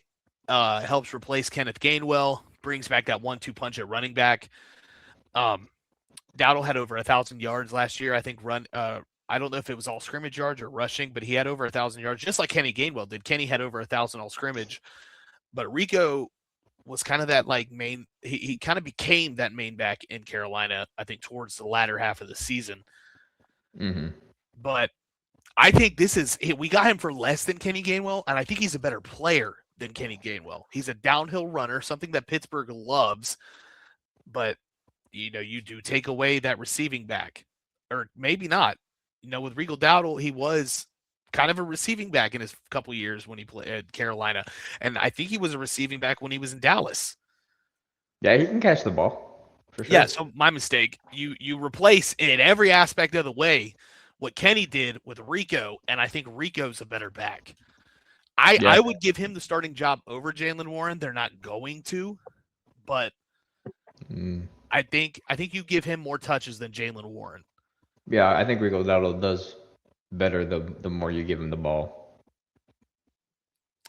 helps replace Kenneth Gainwell, brings back that 1-2 punch at running back. Dowdle had over 1,000 yards last year. I think I don't know if it was all scrimmage yards or rushing, but he had over 1,000 yards, just like Kenny Gainwell did. Kenny had over 1,000 all scrimmage, but Rico was kind of that main. He kind of became that main back in Carolina, I think, towards the latter half of the season. But I think we got him for less than Kenny Gainwell, and I think he's a better player than Kenny Gainwell. He's a downhill runner, something that Pittsburgh loves, but you do take away that receiving back, or maybe not. With Rico Dowdle, he was kind of a receiving back in his couple years when he played at Carolina, and I think he was a receiving back when he was in Dallas. Yeah, he can catch the ball for sure. Yeah, so my mistake. You replace in every aspect of the way what Kenny did with Rico, and I think Rico's a better back. I would give him the starting job over Jaylen Warren. They're not going to, but I think you give him more touches than Jaylen Warren. Yeah, I think Rico Dowdle does better the more you give him the ball.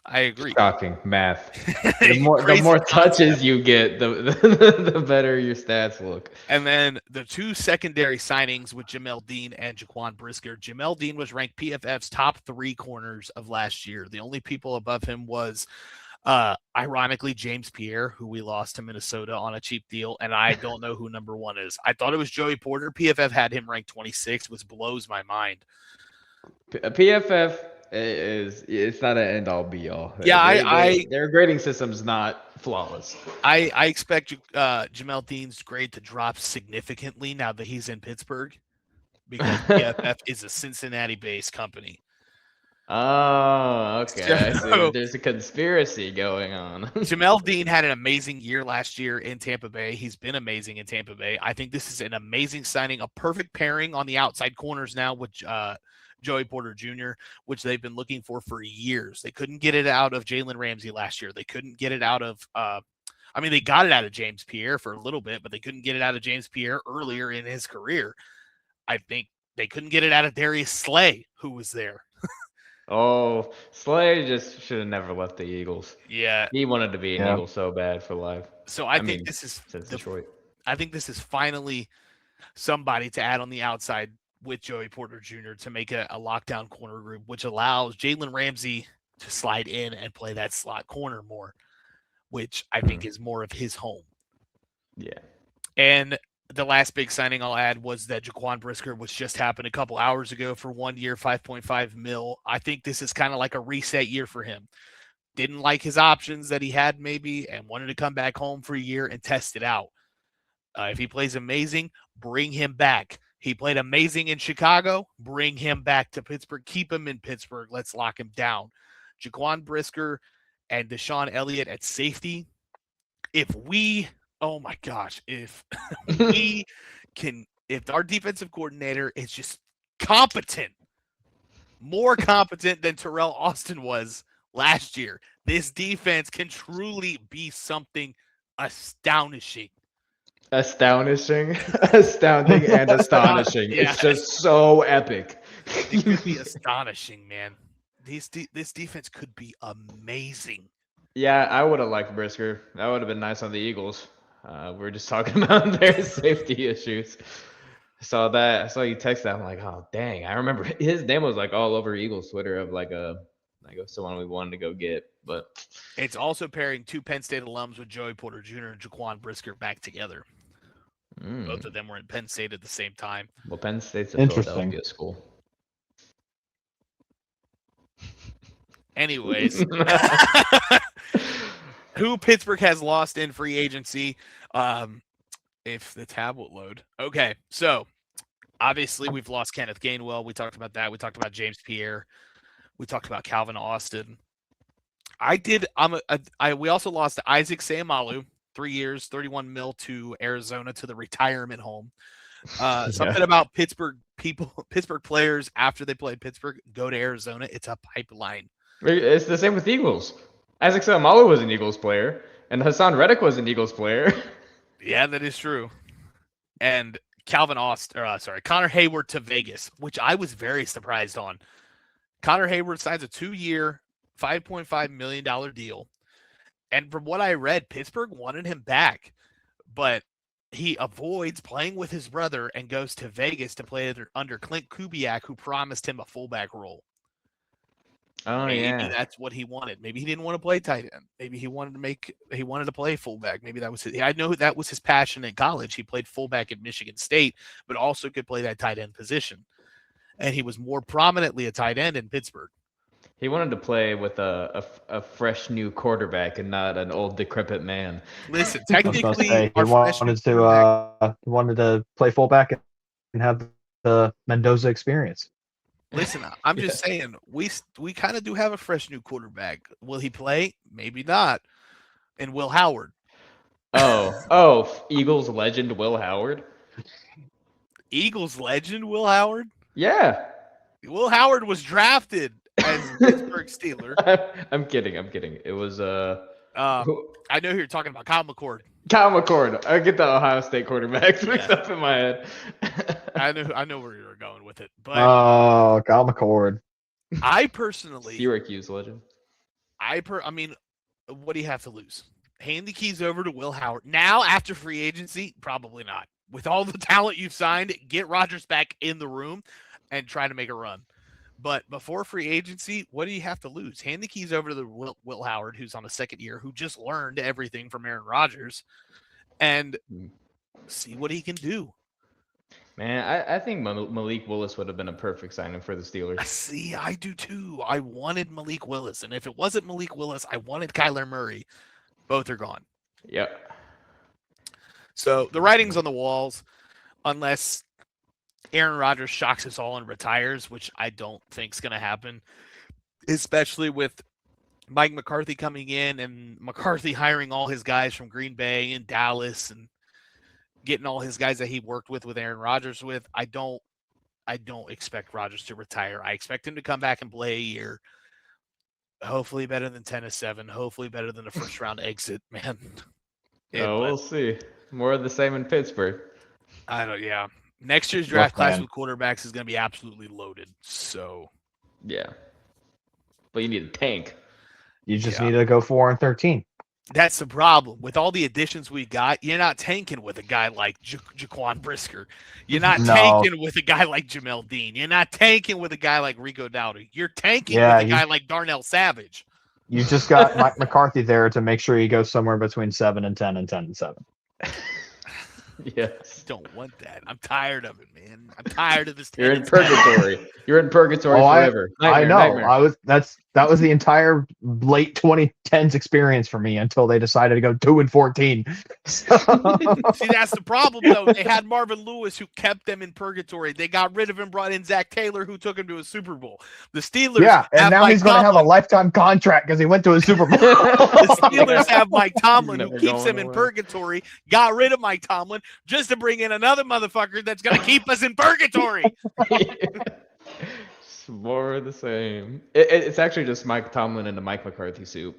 I agree. Shocking math. The more touches you get, the better your stats look. And then the 2 secondary signings with Jamel Dean and Jaquan Brisker. Jamel Dean was ranked PFF's top 3 corners of last year. The only people above him was, ironically, James Pierre, who we lost to Minnesota on a cheap deal, and I don't know who number 1 is. I thought it was Joey Porter. PFF had him ranked 26, which blows my mind. PFF it's not an end all be all. Yeah, their grading system's not flawless. I expect Jamel Dean's grade to drop significantly now that he's in Pittsburgh, because PFF is a Cincinnati-based company. Oh, okay. So there's a conspiracy going on. Jamel Dean had an amazing year last year in Tampa Bay. He's been amazing in Tampa Bay. I think this is an amazing signing, a perfect pairing on the outside corners now with Joey Porter Jr., which they've been looking for years. They couldn't get it out of Jalen Ramsey last year. They couldn't get it out of they got it out of James Pierre for a little bit, but they couldn't get it out of James Pierre earlier in his career. I think they couldn't get it out of Darius Slay, who was there. Oh, Slay just should have never left the Eagles. Yeah. He wanted to be an Eagle so bad for life. So I think this is Detroit. I think this is finally somebody to add on the outside with Joey Porter Jr. to make a lockdown corner group, which allows Jalen Ramsey to slide in and play that slot corner more, which I think is more of his home. Yeah. And the last big signing I'll add was that Jaquan Brisker, which just happened a couple hours ago for 1 year, 5.5 mil. I think this is kind of like a reset year for him. Didn't like his options that he had maybe and wanted to come back home for a year and test it out. If he plays amazing, bring him back. He played amazing in Chicago. Bring him back to Pittsburgh. Keep him in Pittsburgh. Let's lock him down. Jaquan Brisker and Deshaun Elliott at safety. Oh my gosh, if our defensive coordinator is just competent, more competent than Terrell Austin was last year, this defense can truly be something astonishing. Astounding and astonishing. Yeah. It's just so epic. It could be astonishing, man. This defense could be amazing. Yeah, I would have liked Brisker. That would have been nice on the Eagles. We were just talking about their safety issues. I saw you text that. I'm like, oh dang! I remember his name was like all over Eagles Twitter of like someone we wanted to go get. But it's also pairing two Penn State alums with Joey Porter Jr. and Jaquan Brisker back together. Both of them were in Penn State at the same time. Well, Penn State's a Philadelphia school. Anyways, who Pittsburgh has lost in free agency? If the tab will load. Okay, so obviously we've lost Kenneth Gainwell. We talked about that. We talked about James Pierre. We talked about Calvin Austin. We also lost Isaac Seumalo, 3 years, 31 mil to Arizona to the retirement home. Something about Pittsburgh players after they played Pittsburgh go to Arizona. It's a pipeline. It's the same with Eagles. Isaac Seumalo was an Eagles player, and Hassan Reddick was an Eagles player. Yeah, that is true. And Connor Hayward to Vegas, which I was very surprised on. Connor Hayward signs a 2-year, $5.5 million deal. And from what I read, Pittsburgh wanted him back, but he avoids playing with his brother and goes to Vegas to play under Clint Kubiak, who promised him a fullback role. Oh, Maybe that's what he wanted. Maybe he didn't want to play tight end. Maybe he wanted to play fullback. Maybe that was I know that was his passion in college. He played fullback at Michigan State, but also could play that tight end position. And he was more prominently a tight end in Pittsburgh. He wanted to play with a fresh new quarterback and not an old decrepit man. Listen, technically, he wanted to play fullback and have the Mendoza experience. Listen, I'm just saying we kind of do have a fresh new quarterback. Will he play? Maybe not. And Will Howard. Oh, Eagles legend Will Howard. Eagles legend Will Howard? Yeah. Will Howard was drafted as Pittsburgh Steeler. I'm kidding. It was I know who you're talking about. Kyle McCord. I get the Ohio State quarterbacks mixed up in my head. I know where you were going with it, but Kyle McCord. I personally Syracuse legend. I mean, what do you have to lose? Hand the keys over to Will Howard now after free agency? Probably not. With all the talent you've signed, get Rodgers back in the room and try to make a run. But before free agency, what do you have to lose? Hand the keys over to the Will Howard, who's on a second year, who just learned everything from Aaron Rodgers, and see what he can do. Man, I think Malik Willis would have been a perfect signing for the Steelers. See, I do too. I wanted Malik Willis, and if it wasn't Malik Willis, I wanted Kyler Murray. Both are gone. Yep. So the writing's on the walls, unless Aaron Rodgers shocks us all and retires, which I don't think is going to happen, especially with Mike McCarthy coming in and McCarthy hiring all his guys from Green Bay and Dallas and getting all his guys that he worked with Aaron Rodgers with. I don't expect Rodgers to retire. I expect him to come back and play a year. Hopefully better than 10-7. Hopefully better than a first round exit, man. We'll see. More of the same in Pittsburgh. Yeah. Next year's draft class with quarterbacks is going to be absolutely loaded. So, yeah. But you need a tank. You just need to go 4-13. That's the problem. With all the additions we got, you're not tanking with a guy like Jaquan Brisker. You're not tanking with a guy like Jamel Dean. You're not tanking with a guy like Rico Dowdy. You're tanking with a guy like Darnell Savage. You just got Mike McCarthy there to make sure he goes somewhere between 7-10 and 10-7. Yes. Don't want that. I'm tired of it, man. I'm tired of this. You're in 10-7. purgatory. You're in purgatory Oh, forever. I Nightmare, know. nightmare. That was the entire late 2010s experience for me until they decided to go 2-14. So, See, that's the problem, though. They had Marvin Lewis, who kept them in purgatory. They got rid of him, brought in Zach Taylor, who took him to a Super Bowl. The Steelers, yeah, and have now Mike he's going to have a Tomlin. lifetime contract because he went to a Super Bowl. The Steelers have Mike Tomlin, who Never keeps going them in away. purgatory. Got rid of Mike Tomlin just to bring in another motherfucker that's going to keep us in purgatory. It's more of the same. It's actually just Mike Tomlin in the Mike McCarthy suit.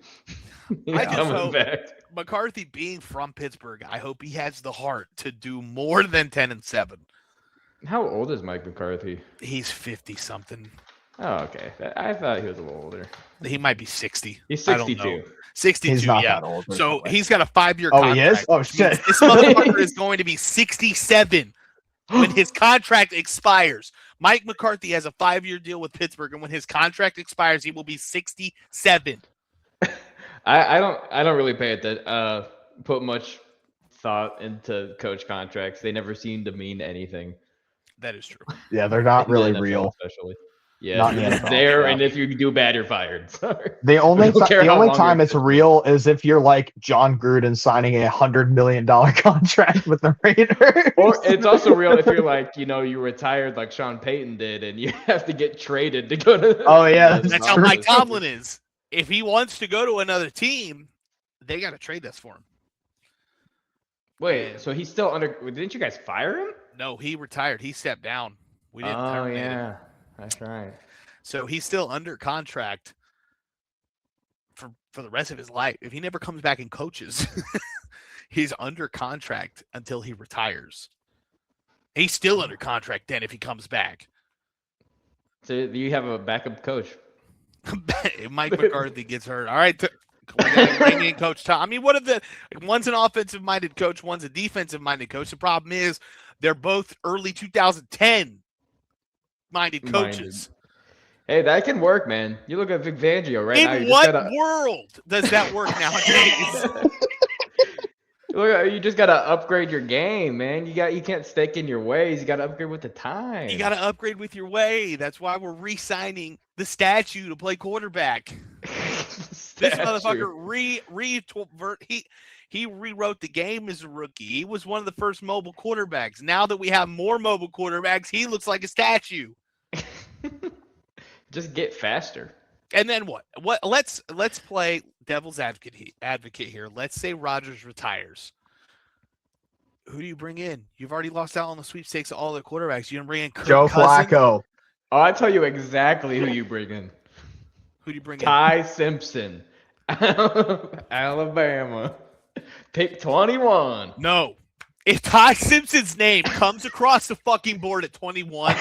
He's I just coming hope- back. McCarthy being from Pittsburgh, I hope he has the heart to do more than 10-7. How old is Mike McCarthy? He's 50 something. Oh, okay. I thought he was a little older. He might be 60. He's I don't know. 62. 62, He's not yeah. that old. So he's got a 5-year Oh, contract. he is? Oh, which means shit. This motherfucker is going to be 67 when his contract expires. Mike McCarthy has a 5-year deal with Pittsburgh, and when his contract expires, he will be 67. I don't really put much thought into coach contracts. They never seem to mean anything. That is true. Yeah, they're not In the really NFL real. especially. Yeah, Not in you're the just NFL, there, yeah. and if you do bad, you're fired. Sorry. The only don't care how long time you're it's in. real is if you're like John Gruden signing a $100 million contract with the Raiders. Or it's also real if you're like, you retired like Sean Payton did, and you have to get traded to go to. Oh, yeah, the That's how true. Mike Tomlin is. If he wants to go to another team, they got to trade us for him. Wait, so he's still under? Didn't you guys fire him? No, he retired. He stepped down. We didn't Oh terminate him. yeah, that's right. So he's still under contract for the rest of his life. If he never comes back and coaches, he's under contract until he retires. He's still under contract then if he comes back. So you have a backup coach. If Mike McCarthy gets hurt. All right. We gotta bring in Coach Tom. I mean, one's an offensive-minded coach, one's a defensive-minded coach. The problem is they're both early 2010-minded coaches. Hey, that can work, man. You look at Vic Fangio right now. In what world does that work nowadays? You just gotta upgrade your game, man. You can't stick in your ways. You gotta upgrade with the time. You got to upgrade with your way. That's why we're re-signing the statue to play quarterback. This motherfucker he rewrote the game as a rookie. He was one of the first mobile quarterbacks. Now that we have more mobile quarterbacks, he looks like a statue. Just get faster. And then what? Let's play devil's advocate here. Let's say Rodgers retires. Who do you bring in? You've already lost out on the sweepstakes of all the quarterbacks. You gonna bring in Kirk Joe Cousins? Flacco. Oh, I tell you exactly who you bring in. Who do you bring Ty Simpson, Alabama, pick 21. in? No. If Ty Simpson's name comes across the fucking board at 21,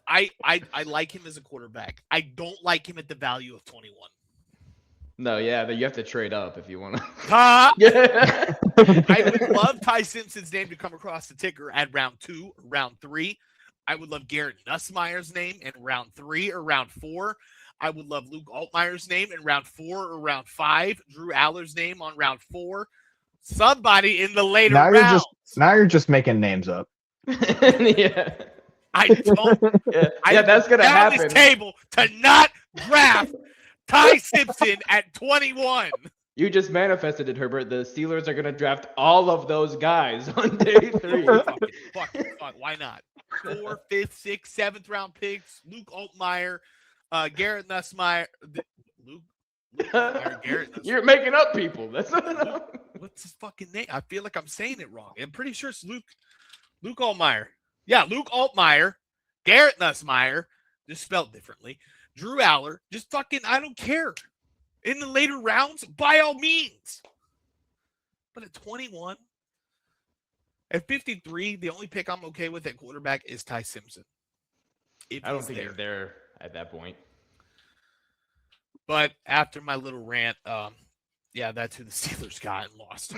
I like him as a quarterback. I don't like him at the value of 21. No, yeah, you have to trade up if you want to. I would love Ty Simpson's name to come across the ticker at round 2 or round 3. I would love Garrett Nussmeier's name in round 3 or round 4. I would love Luke Altmaier's name in round 4 or round 5. Drew Aller's name on round 4. Somebody in the later rounds. Now you're just making names up. Yeah. I don't. Yeah, that's gonna happen. This table to not draft Ty Simpson at 21. You just manifested it, Herbert. The Steelers are gonna draft all of those guys on day 3. Fuck. Why not? 4th, 5th, 6th, 7th round picks. Luke Altmaier, Garrett Nussmeier. Luke Altmaier, Garrett Nussmeier. You're making up people. That's What's his fucking name? I feel like I'm saying it wrong. I'm pretty sure it's Luke Altmaier. Yeah, Luke Altmaier, Garrett Nussmeier, just spelled differently. Drew Aller, just fucking, I don't care. In the later rounds, by all means. But at 21, at 53, the only pick I'm okay with at quarterback is Ty Simpson. I don't think he's there at that point. But after my little rant, yeah, that's who the Steelers got and lost.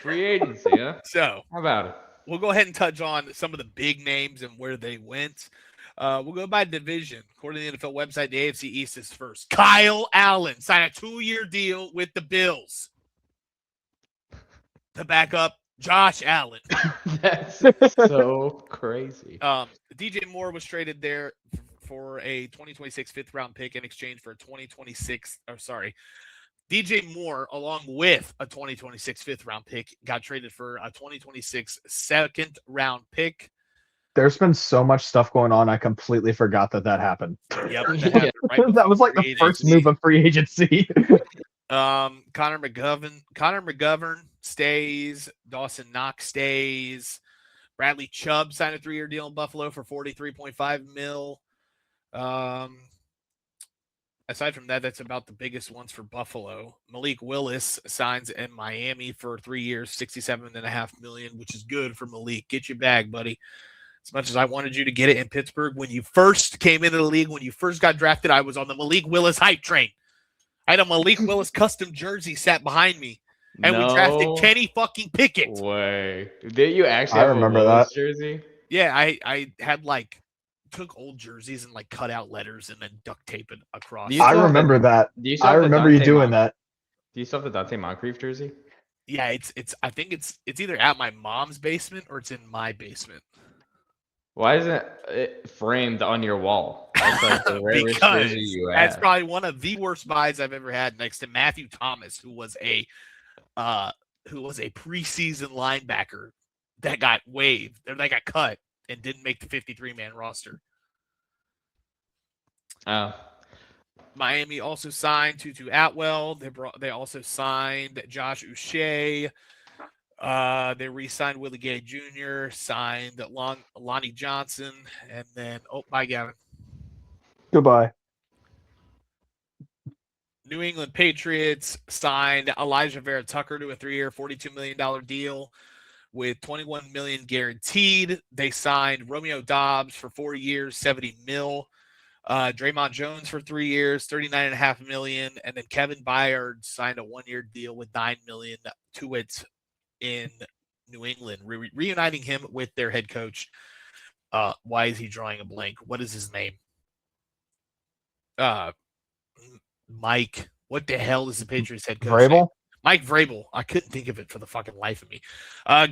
Free agency, huh? So How about it? we'll go ahead and touch on some of the big names and where they went. We'll go by division. According to the NFL website, the AFC East is first. Kyle Allen signed a 2-year deal with the Bills. the backup, Josh Allen. That's so crazy. DJ Moore was traded there for a 2026 fifth round pick in exchange for a 2026. Oh, sorry. DJ Moore, along with a 2026 fifth round pick, got traded for a 2026 second round pick. There's been so much stuff going on. I completely forgot that happened. Yep, that happened right that was like the free first agency. move of free agency. Connor McGovern stays. Dawson Knox stays. Bradley Chubb signed a 3-year deal in Buffalo for $43.5 million. Aside from that, that's about the biggest ones for Buffalo. Malik Willis signs in Miami for 3 years, $67.5 million, which is good for Malik. Get your bag, buddy. As much as I wanted you to get it in Pittsburgh, when you first came into the league, when you first got drafted, I was on the Malik Willis hype train. I had a Malik Willis custom jersey sat behind me, and we drafted Kenny fucking Pickett. Way. Did you actually have remember a Willis that jersey? Yeah, I had took old jerseys and cut out letters and then duct tape it across. I remember that. I remember you doing that. Do you still have the Dante Moncrief jersey? Yeah, I think it's either at my mom's basement or it's in my basement. Why isn't it framed on your wall? That's like the rarest jersey you have. That's probably one of the worst buys I've ever had, next to Matthew Thomas, who was a preseason linebacker that got waived or that got cut and didn't make the 53-man roster. Oh. Miami also signed Tutu Atwell. They also signed Josh Uche. They re-signed Willie Gay Jr., signed Lonnie Johnson, and then bye, Gavin. Goodbye. New England Patriots signed Elijah Vera Tucker to a 3-year, $42 million deal with $21 million guaranteed. They signed Romeo Doubs for 4 years, $70 million. Draymond Jones for 3 years, $39.5 million, and then Kevin Byard signed a 1-year deal with $9 million to it in New England, reuniting him with their head coach. Why is he drawing a blank? What is his name? Mike. What the hell is the Patriots head coach? Vrabel? Mike Vrabel. I couldn't think of it for the fucking life of me.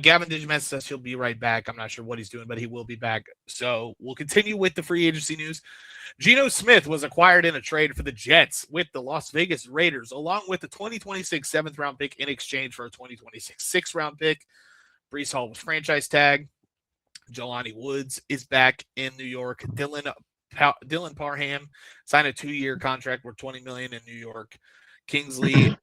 Gavin Digiman says he'll be right back. I'm not sure what he's doing, but he will be back. So we'll continue with the free agency news. Geno Smith was acquired in a trade for the Jets with the Las Vegas Raiders, along with the 2026 7th-round pick in exchange for a 2026 6th-round pick. Breece Hall was franchise tag. Jelani Woods is back in New York. Dylan Parham signed a 2-year contract worth $20 million in New York. Kingsley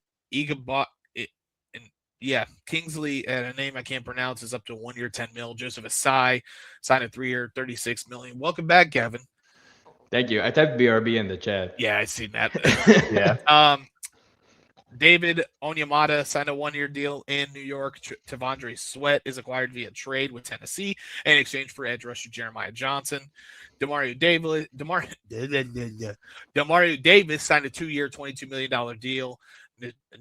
Kingsley, a name I can't pronounce, is up to 1 year, $10 million. Joseph Asai signed a 3-year, $36 million. Welcome back, Gavin. Thank you. I typed BRB in the chat. Yeah, I seen that. Yeah. David Onyemata signed a 1-year deal in New York. Tavondre Sweat is acquired via trade with Tennessee in exchange for edge rusher Jeremiah Johnson. Demario Davis signed a 2-year, $22 million deal.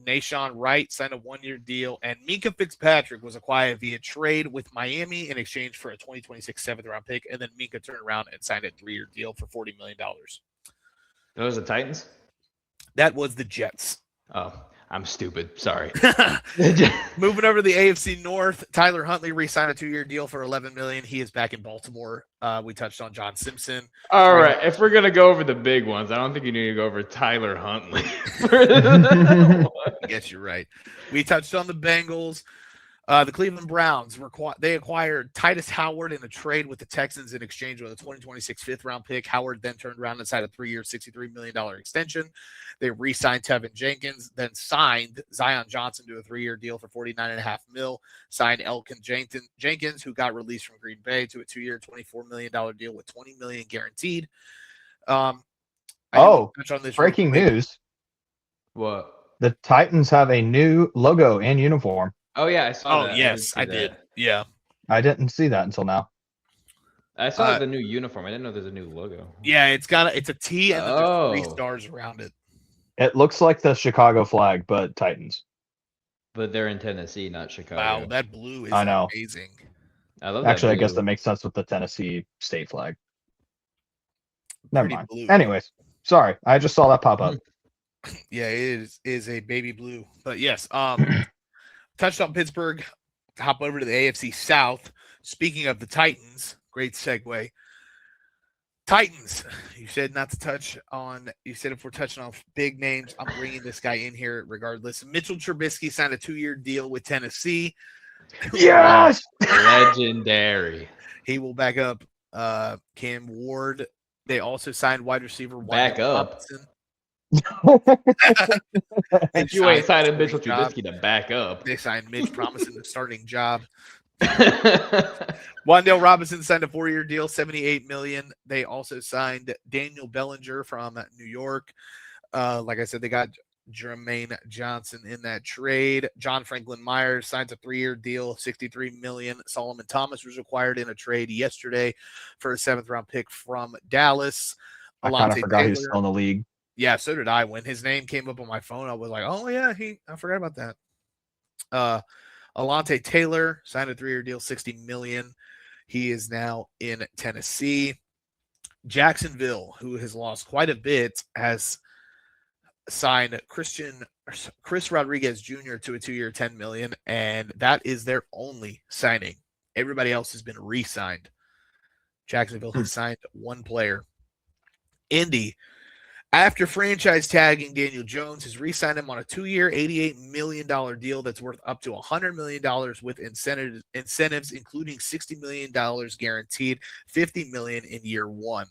Nashawn Wright signed a 1-year deal, and Minka Fitzpatrick was acquired via trade with Miami in exchange for a 2026 7th-round pick, and then Minka turned around and signed a 3-year deal for $40 million. Those are the Titans? That was the Jets. Oh, I'm stupid. Sorry. Moving over to the AFC North, Tyler Huntley re-signed a 2-year deal for $11 million. He is back in Baltimore. We touched on John Simpson. All right. If we're going to go over the big ones, I don't think you need to go over Tyler Huntley. Yes, you're right. We touched on the Bengals. The Cleveland Browns, they acquired Titus Howard in a trade with the Texans in exchange with a 2026 5th-round pick. Howard then turned around and signed a 3-year, $63 million extension. They re-signed Tevin Jenkins, then signed Zion Johnson to a 3-year deal for $49.5 million. Signed Elkin Jenkins, who got released from Green Bay, to a 2-year, $24 million deal with $20 million guaranteed. Breaking news. What? The Titans have a new logo and uniform. Oh, yeah, I saw that. Oh, yes, I did. Yeah. I didn't see that until now. I saw the new uniform. I didn't know there's a new logo. Yeah, it's a T and then there's 3 stars around it. It looks like the Chicago flag, but Titans. But they're in Tennessee, not Chicago. Wow, that blue is amazing. I love that. Actually, blue. I guess that makes sense with the Tennessee state flag. Never mind. Blue. Anyways, sorry. I just saw that pop up. Yeah, it is a baby blue. But yes, touched on Pittsburgh. Hop over to the AFC South. Speaking of the Titans, great segue. Titans, you said not to touch on. You said if we're touching on big names, I'm bringing this guy in here regardless. Mitchell Trubisky signed a 2-year deal with Tennessee. Yes. Legendary. He will back up Cam Ward. They also signed wide receiver Back Wandale up. Robinson. If you ain't signing Mitch Mitchell Trubisky to back up. They signed Mitch, promising the starting job. Wandale Robinson signed a 4-year deal, $78 million. They also signed Daniel Bellinger from New York. Like I said, they got Jermaine Johnson in that trade. John Franklin Myers signs a 3-year deal, $63 million. Solomon Thomas was acquired in a trade yesterday for a 7th-round pick from Dallas. I kind of forgot he was still in the league. Yeah, so did I. When his name came up on my phone, I was like, oh, yeah, I forgot about that. Alontae Taylor signed a 3-year deal, $60 million. He is now in Tennessee. Jacksonville, who has lost quite a bit, has signed Chris Rodriguez Jr. to a 2-year, $10 million, and that is their only signing. Everybody else has been re-signed. Jacksonville has signed one player. Indy, after franchise tagging Daniel Jones, has re-signed him on a 2-year, $88 million deal that's worth up to $100 million with incentives, including $60 million guaranteed, $50 million in year 1.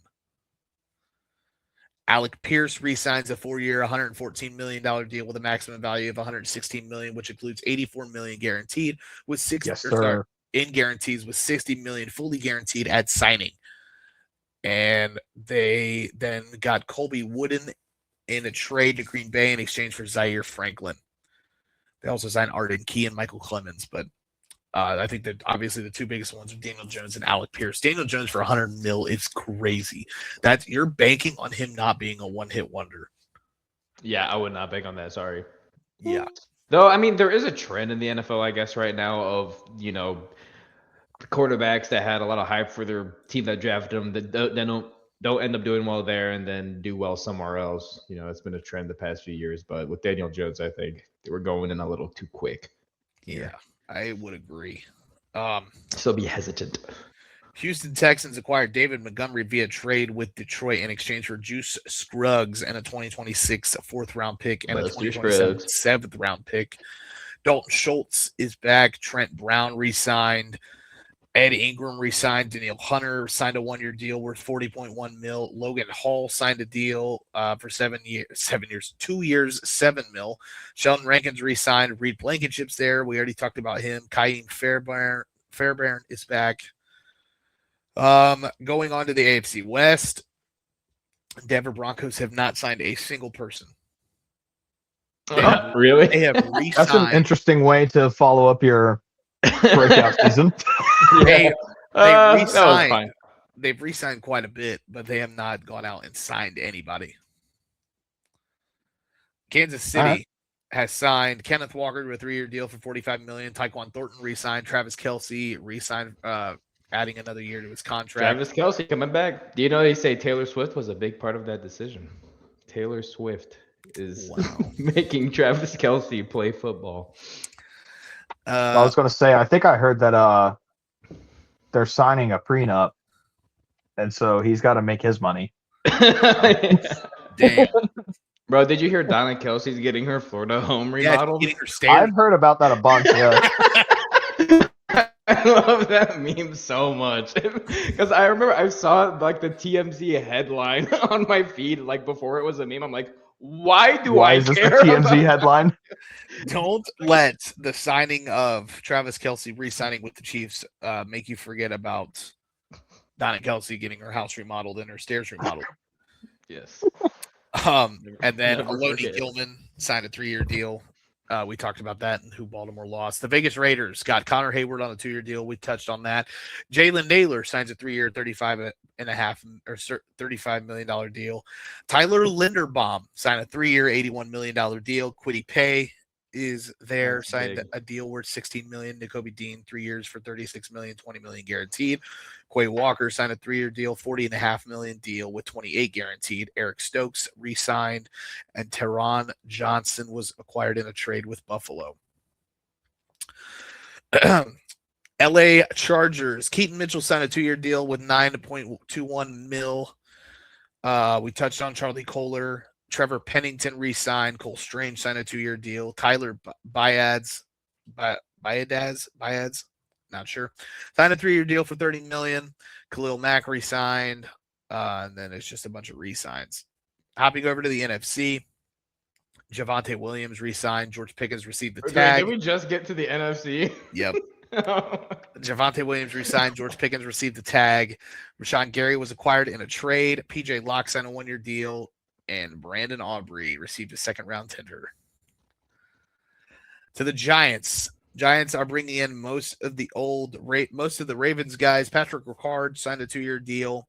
Alec Pierce re-signs a 4-year, $114 million deal with a maximum value of $116 million, which includes $84 million guaranteed with in guarantees with $60 million fully guaranteed at signing. And they then got Colby Wooden in a trade to Green Bay in exchange for Zaire Franklin. They also signed Arden Key and Michael Clemens, but I think that obviously the two biggest ones are Daniel Jones and Alec Pierce. Daniel Jones for $100 million is crazy. You're banking on him not being a one-hit wonder. Yeah, I would not bank on that. Sorry. Yeah. Though, I mean, there is a trend in the NFL, I guess, right now of, quarterbacks that had a lot of hype for their team that drafted them that don't end up doing well there and then do well somewhere else. It's been a trend the past few years, but with Daniel Jones, I think they were going in a little too quick. Yeah, I would agree. So be hesitant. Houston Texans acquired David Montgomery via trade with Detroit in exchange for Juice Scruggs and a 2026 4th-round pick and a 2027 7th-round pick. Dalton Schultz is back. Trent Brown re-signed. Ed Ingram re-signed. Daniel Hunter signed a 1-year deal worth $40.1 million. Logan Hall signed a deal for 2 years, $7 million. Sheldon Rankins re-signed. Reed Blankenship's there. We already talked about him. Kaim Fairbairn is back. Going on to the AFC West, Denver Broncos have not signed a single person. Really? They have re-signed. That's an interesting way to follow up your breakout season. They've re-signed. That was fine. They've re-signed quite a bit, but they have not gone out and signed anybody. Kansas City has signed Kenneth Walker to a 3-year deal for $45 million. Tyquan Thornton re-signed. Travis Kelce re-signed, adding another year to his contract. Travis Kelce coming back. Do you know they say Taylor Swift was a big part of that decision? Taylor Swift is making Travis Kelce play football. I was going to say, I think I heard that they're signing a prenup, and so he's got to make his money. Damn. Bro, did you hear Donna Kelsey's getting her Florida home remodeled? Getting her stairs. I've heard about that a bunch, yeah. I love that meme so much because I remember I saw like the TMZ headline on my feed like before it was a meme. I'm like, why is this the TMZ headline? Don't let the signing of Travis Kelce re-signing with the Chiefs make you forget about Donna Kelsey getting her house remodeled and her stairs remodeled. Yes. And then Never Aloni forget. Gilman signed a 3-year deal. We talked about that and who Baltimore lost. The Vegas Raiders got Connor Hayward on a 2-year deal. We touched on that. Jalen Naylor signs a 3-year, $35 million deal. Tyler Linderbaum signed a 3-year, $81 million deal. Quiddy Pay is there, That's signed big. a deal worth $16 million. Nakobe Dean, 3 years for $36 million, $20 million guaranteed. Quay Walker signed a 3-year deal, $40.5 million deal with $28 guaranteed. Eric Stokes re-signed, and Teron Johnson was acquired in a trade with Buffalo. LA Chargers. Keaton Mitchell signed a 2-year deal with $9.21 million. We touched on Charlie Kohler. Trevor Pennington re-signed. Cole Strange signed a 2-year deal. Tyler Bayads, not sure, signed a 3-year deal for $30 million. Khalil Mack re-signed. And then it's just a bunch of re-signs. Hopping over to the NFC. Javonte Williams re-signed. George Pickens received the tag. Did we just get to the NFC? Yep. Javonte Williams re-signed. George Pickens received the tag. Rashawn Gary was acquired in a trade. PJ Locke signed a 1-year deal. And Brandon Aubrey received a second-round tender. To the Giants. Giants are bringing in most of the Ravens guys. Patrick Ricard signed a 2-year deal.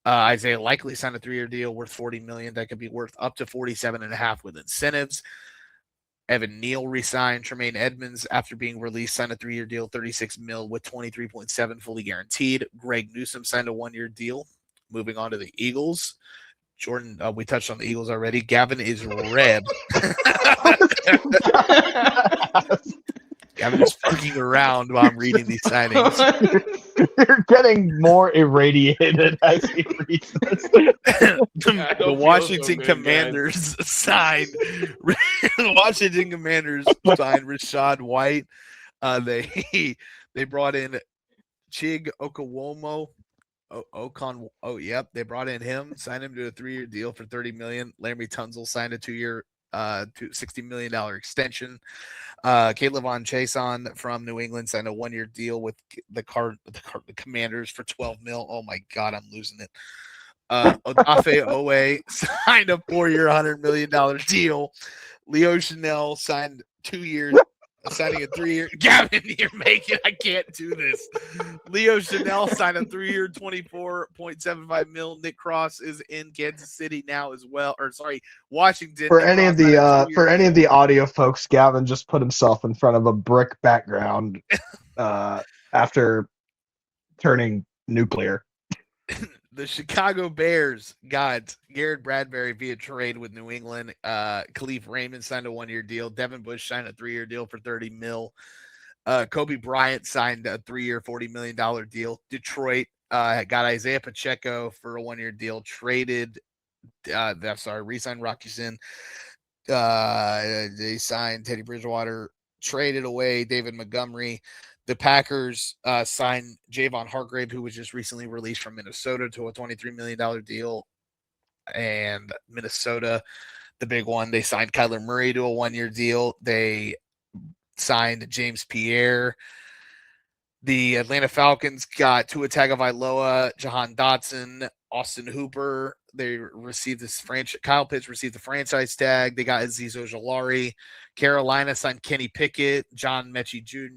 Isaiah Likely signed a 3-year deal worth $40 million. That could be worth up to $47.5 with incentives. Evan Neal re-signed. Tremaine Edmonds, after being released, signed a 3-year deal, $36 million with $23.7 fully guaranteed. Greg Newsome signed a 1-year deal. Moving on to the Eagles. Jordan, we touched on the Eagles already. Gavin is red. Gavin is fucking around while I'm reading these signings. You're getting more irradiated as he reads this. The Washington Commanders signed. The Washington Commanders signed Rashad White. They brought in Chig Okowomo. They brought in him, signed him to a 3-year deal for $30 million. Larry Tunzel signed a 2-year, $60 million extension. Caleb Chason from New England signed a 1-year deal with the Commanders for $12 million. Oh my God, I'm losing it. Odafe Owe signed a 4-year, $100 million deal. Leo Chanel signed 2 years. Signing a 3-year. Gavin, I can't do this. Leo Chanel signed a 3-year, $24.75 million. Nick Cross is in Kansas City now as well. Washington. For any of the audio folks, Gavin just put himself in front of a brick background after turning nuclear. The Chicago Bears got Garrett Bradbury via trade with New England. Khalif Raymond signed a 1-year deal. Devin Bush signed a 3-year deal for $30 million. Kobe Bryant signed a 3-year, $40 million deal. Detroit got Isaiah Pacheco for a 1-year deal. Re-signed Rocky Sin. They signed Teddy Bridgewater. Traded away David Montgomery. The Packers signed Javon Hargrave, who was just recently released from Minnesota, to a $23 million deal. And Minnesota, the big one, they signed Kyler Murray to a 1-year deal. They signed James Pierre. The Atlanta Falcons got Tua Tagovailoa, Jahan Dotson, Austin Hooper. They received this Kyle Pitts received the franchise tag. They got Azeez Ojulari. Carolina signed Kenny Pickett, John Mechie III,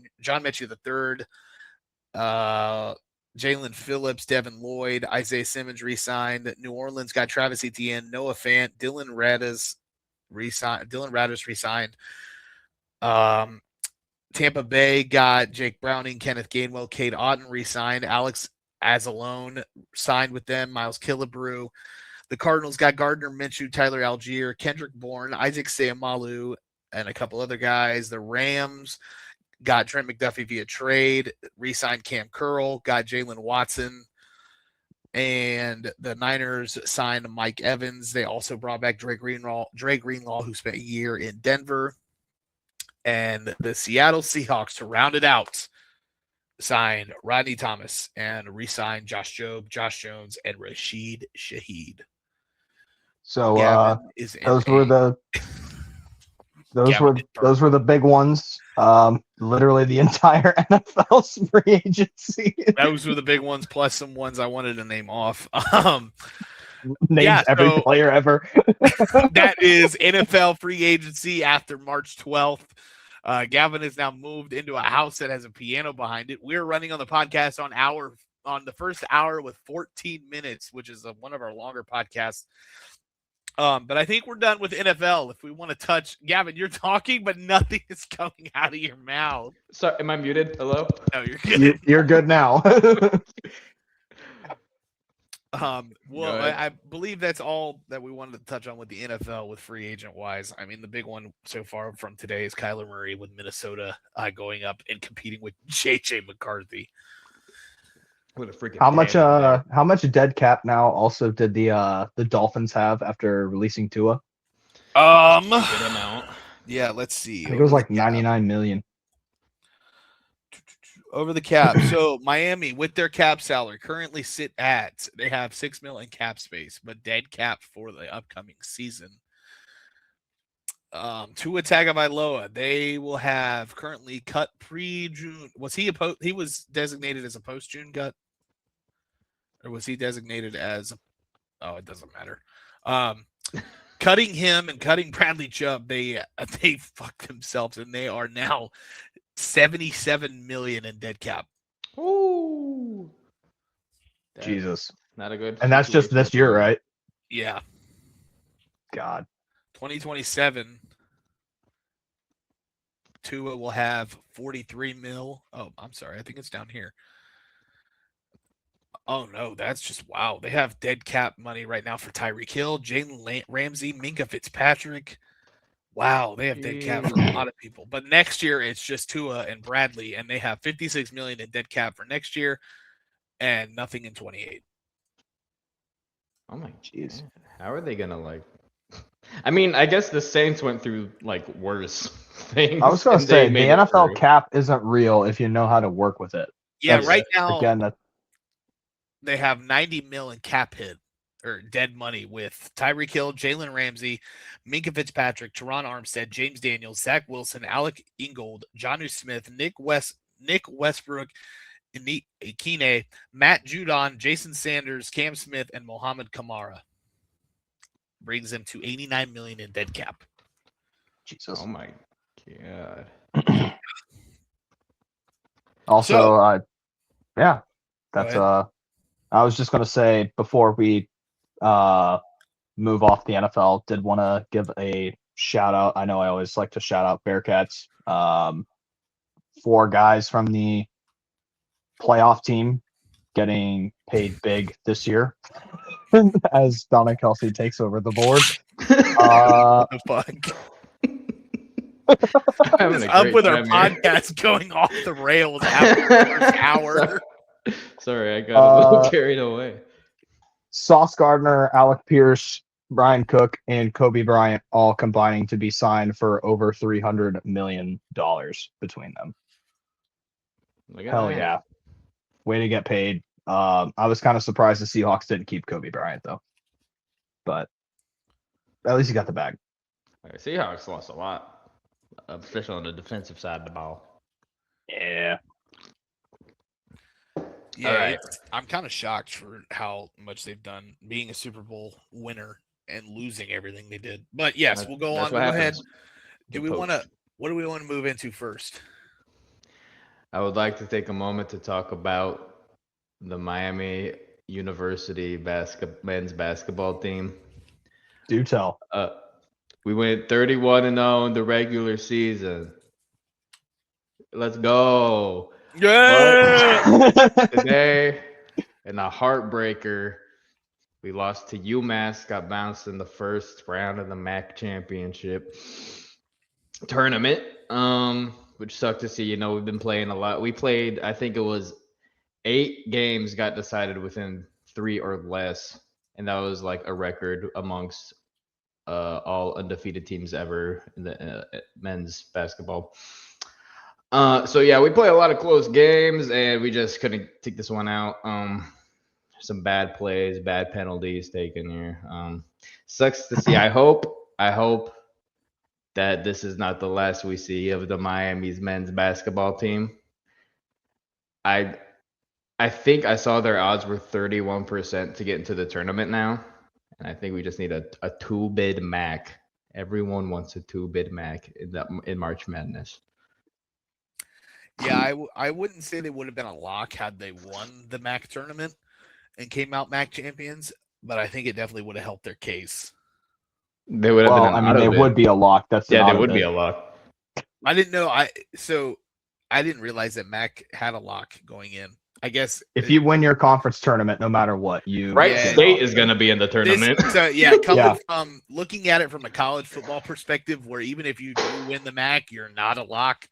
Jalen Phillips, Devin Lloyd, Isaiah Simmons re-signed. New Orleans got Travis Etienne, Noah Fant, Dylan Radis re-signed. Tampa Bay got Jake Browning, Kenneth Gainwell, Cade Otton re-signed. Alex Azalone signed with them. Miles Killebrew. The Cardinals got Gardner Minshew, Tyler Algier, Kendrick Bourne, Isaac Seumalo, and a couple other guys. The Rams got Trent McDuffie via trade, re-signed Cam Curl, got Jalen Watson, and the Niners signed Mike Evans. They also brought back Dre Greenlaw, who spent a year in Denver. And the Seattle Seahawks, to round it out, signed Rodney Thomas and re-signed Josh Jones, and Rashid Shaheed. So those were the big ones. Literally the entire NFL's free agency. Those were the big ones, plus some ones I wanted to name off. Every player ever. That is NFL free agency after March 12th. Gavin has now moved into a house that has a piano behind it. We're running on the podcast on the first hour with 14 minutes, which is one of our longer podcasts. But I think we're done with NFL. If we want to touch, Gavin, you're talking, but nothing is coming out of your mouth. Sorry, am I muted? Hello? No, you're good. You're good now. Well, ahead. I believe that's all that we wanted to touch on with the NFL with free agent wise. I mean, the big one so far from today is Kyler Murray with Minnesota going up and competing with J.J. McCarthy. What a freaking How much dead cap now also did the Dolphins have after releasing Tua? Good amount. Yeah, let's see. I think it was like 99 million. Over the cap. So Miami, with their cap salary, currently sit at they have $6 million cap space, but dead cap for the upcoming season. Tua Tagovailoa, they will have currently cut pre-June. Was he he was designated as a post-June cut, or was he designated as? Oh, it doesn't matter. Cutting him and cutting Bradley Chubb, they fucked themselves, and they are now $77 million in dead cap. Ooh. Jesus. Not a good. And that's just situation this year, for him. right? Yeah. God. 2027, Tua will have 43 mil. Oh, I'm sorry. I think it's down here. Oh, no. That's just wow. They have dead cap money right now for Tyreek Hill, Jalen Ramsey, Minka Fitzpatrick. Wow. They have dead cap for a lot of people. But next year, it's just Tua and Bradley, and they have 56 million in dead cap for next year and nothing in 28. Oh my Jeez. God. How are they gonna like? I mean, I guess the Saints went through like worse things. I was going to and say they the made it NFL through. cap isn't real if you know how to work with it. Yeah, That's, right now again, that they have 90 mil in cap hit or dead money with Tyreek Hill, Jalen Ramsey, Minka Fitzpatrick, Teron Armstead, James Daniels, Zach Wilson, Alec Ingold, Jonnu Smith, Nick Westbrook, Ikine, Matt Judon, Jason Sanders, Cam Smith, and Mohamed Kamara. Brings them to 89 million in dead cap. Jesus. Oh my God. Also, yeah, Go that's ahead. I was just going to say before we move off the NFL, did want to give a shout out. I know I always like to shout out Bearcats. 4 guys from the playoff team getting paid big this year as Donna Kelsey takes over the board. What the fuck? Having What's a up great with our time here. podcast going off the rails after the first hour? Sorry, I got a little carried away. Sauce Gardner, Alec Pierce, Brian Cook, and Kobe Bryant all combining to be signed for over $300 million between them. Look at Hell that. yeah. Way to get paid. I was kind of surprised the Seahawks didn't keep Kobe Bryant, though. But at least he got the bag. Seahawks lost a lot, especially on the defensive side of the ball. Yeah. Yeah, All right. I'm kind of shocked for how much they've done being a Super Bowl winner and losing everything they did. But yes, we'll go on. That's Go what ahead. happens. Do Get we want to? poached. What do we want to move into first? I would like to take a moment to talk about the Miami University men's basketball team. Do tell. We went 31-0 in the regular season. Let's go. Yeah. Today, in a heartbreaker, we lost to UMASS, got bounced in the first round of the MAC championship tournament, which sucked to see. You know, we've been playing a lot. We played, I think it was 8 games got decided within 3 or less, and that was like a record amongst all undefeated teams ever in the men's basketball. So yeah, we play a lot of close games, and we just couldn't take this one out. Some bad plays, bad penalties taken here. Sucks to see. I hope that this is not the last we see of the Miami's men's basketball team. I think I saw their odds were 31% to get into the tournament now, and I think we just need a 2-bid MAC. Everyone wants a 2-bid MAC in March Madness. Yeah, I wouldn't say they would have been a lock had they won the MAC tournament and came out MAC champions, but I think it definitely would have helped their case. They would have Well, been. I mean, they would be a lock. That's yeah, they would be a lock. I didn't know. I didn't realize that MAC had a lock going in. I guess If you win your conference tournament, no matter what, you Wright Yeah. State is going to be in the this, tournament. so yeah, coming Yeah. from looking at it from a college football perspective, where even if you do win the MAC, you're not a lock.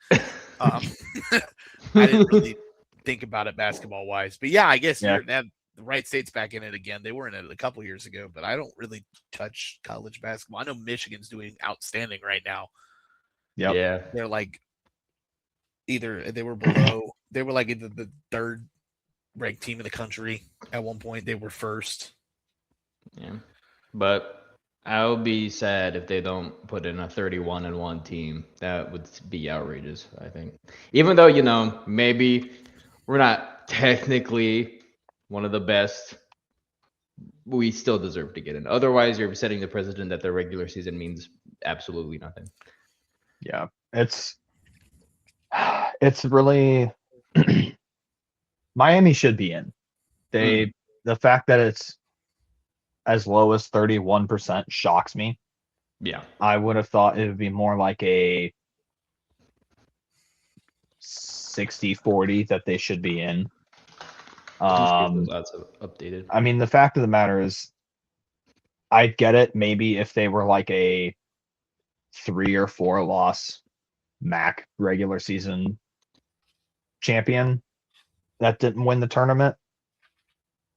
I didn't really think about it basketball wise, but yeah, I guess Yeah. you're that. The Wright State's back in it again. They were in it a couple years ago, but I don't really touch college basketball. I know Michigan's doing outstanding right now. Yep. Yeah. They're like either they were below, they were like either the third ranked team in the country at one point. They were first. Yeah. But I'll be sad if they don't put in a 31-1 team. That would be outrageous, I think. Even though, maybe we're not technically one of the best, we still deserve to get in. Otherwise, you're setting the precedent that the regular season means absolutely nothing. Yeah. It's really Miami should be in. The fact that it's as low as 31% shocks me. Yeah. I would have thought it would be more like a 60-40 that they should be in. Just get those odds updated. I mean, the fact of the matter is, I'd get it maybe if they were like a 3 or 4 loss MAC regular season champion that didn't win the tournament.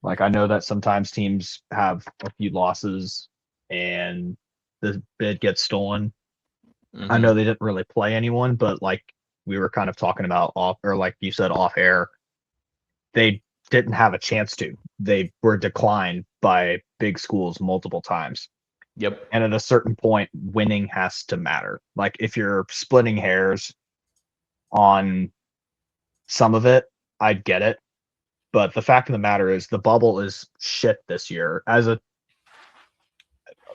Like, I know that sometimes teams have a few losses and the bid gets stolen. Mm-hmm. I know they didn't really play anyone, but like we were kind of talking about off, or like you said off air, they didn't have a chance to. They were declined by big schools multiple times. Yep. And at a certain point, winning has to matter. Like if you're splitting hairs on some of it, I'd get it. But the fact of the matter is the bubble is shit this year.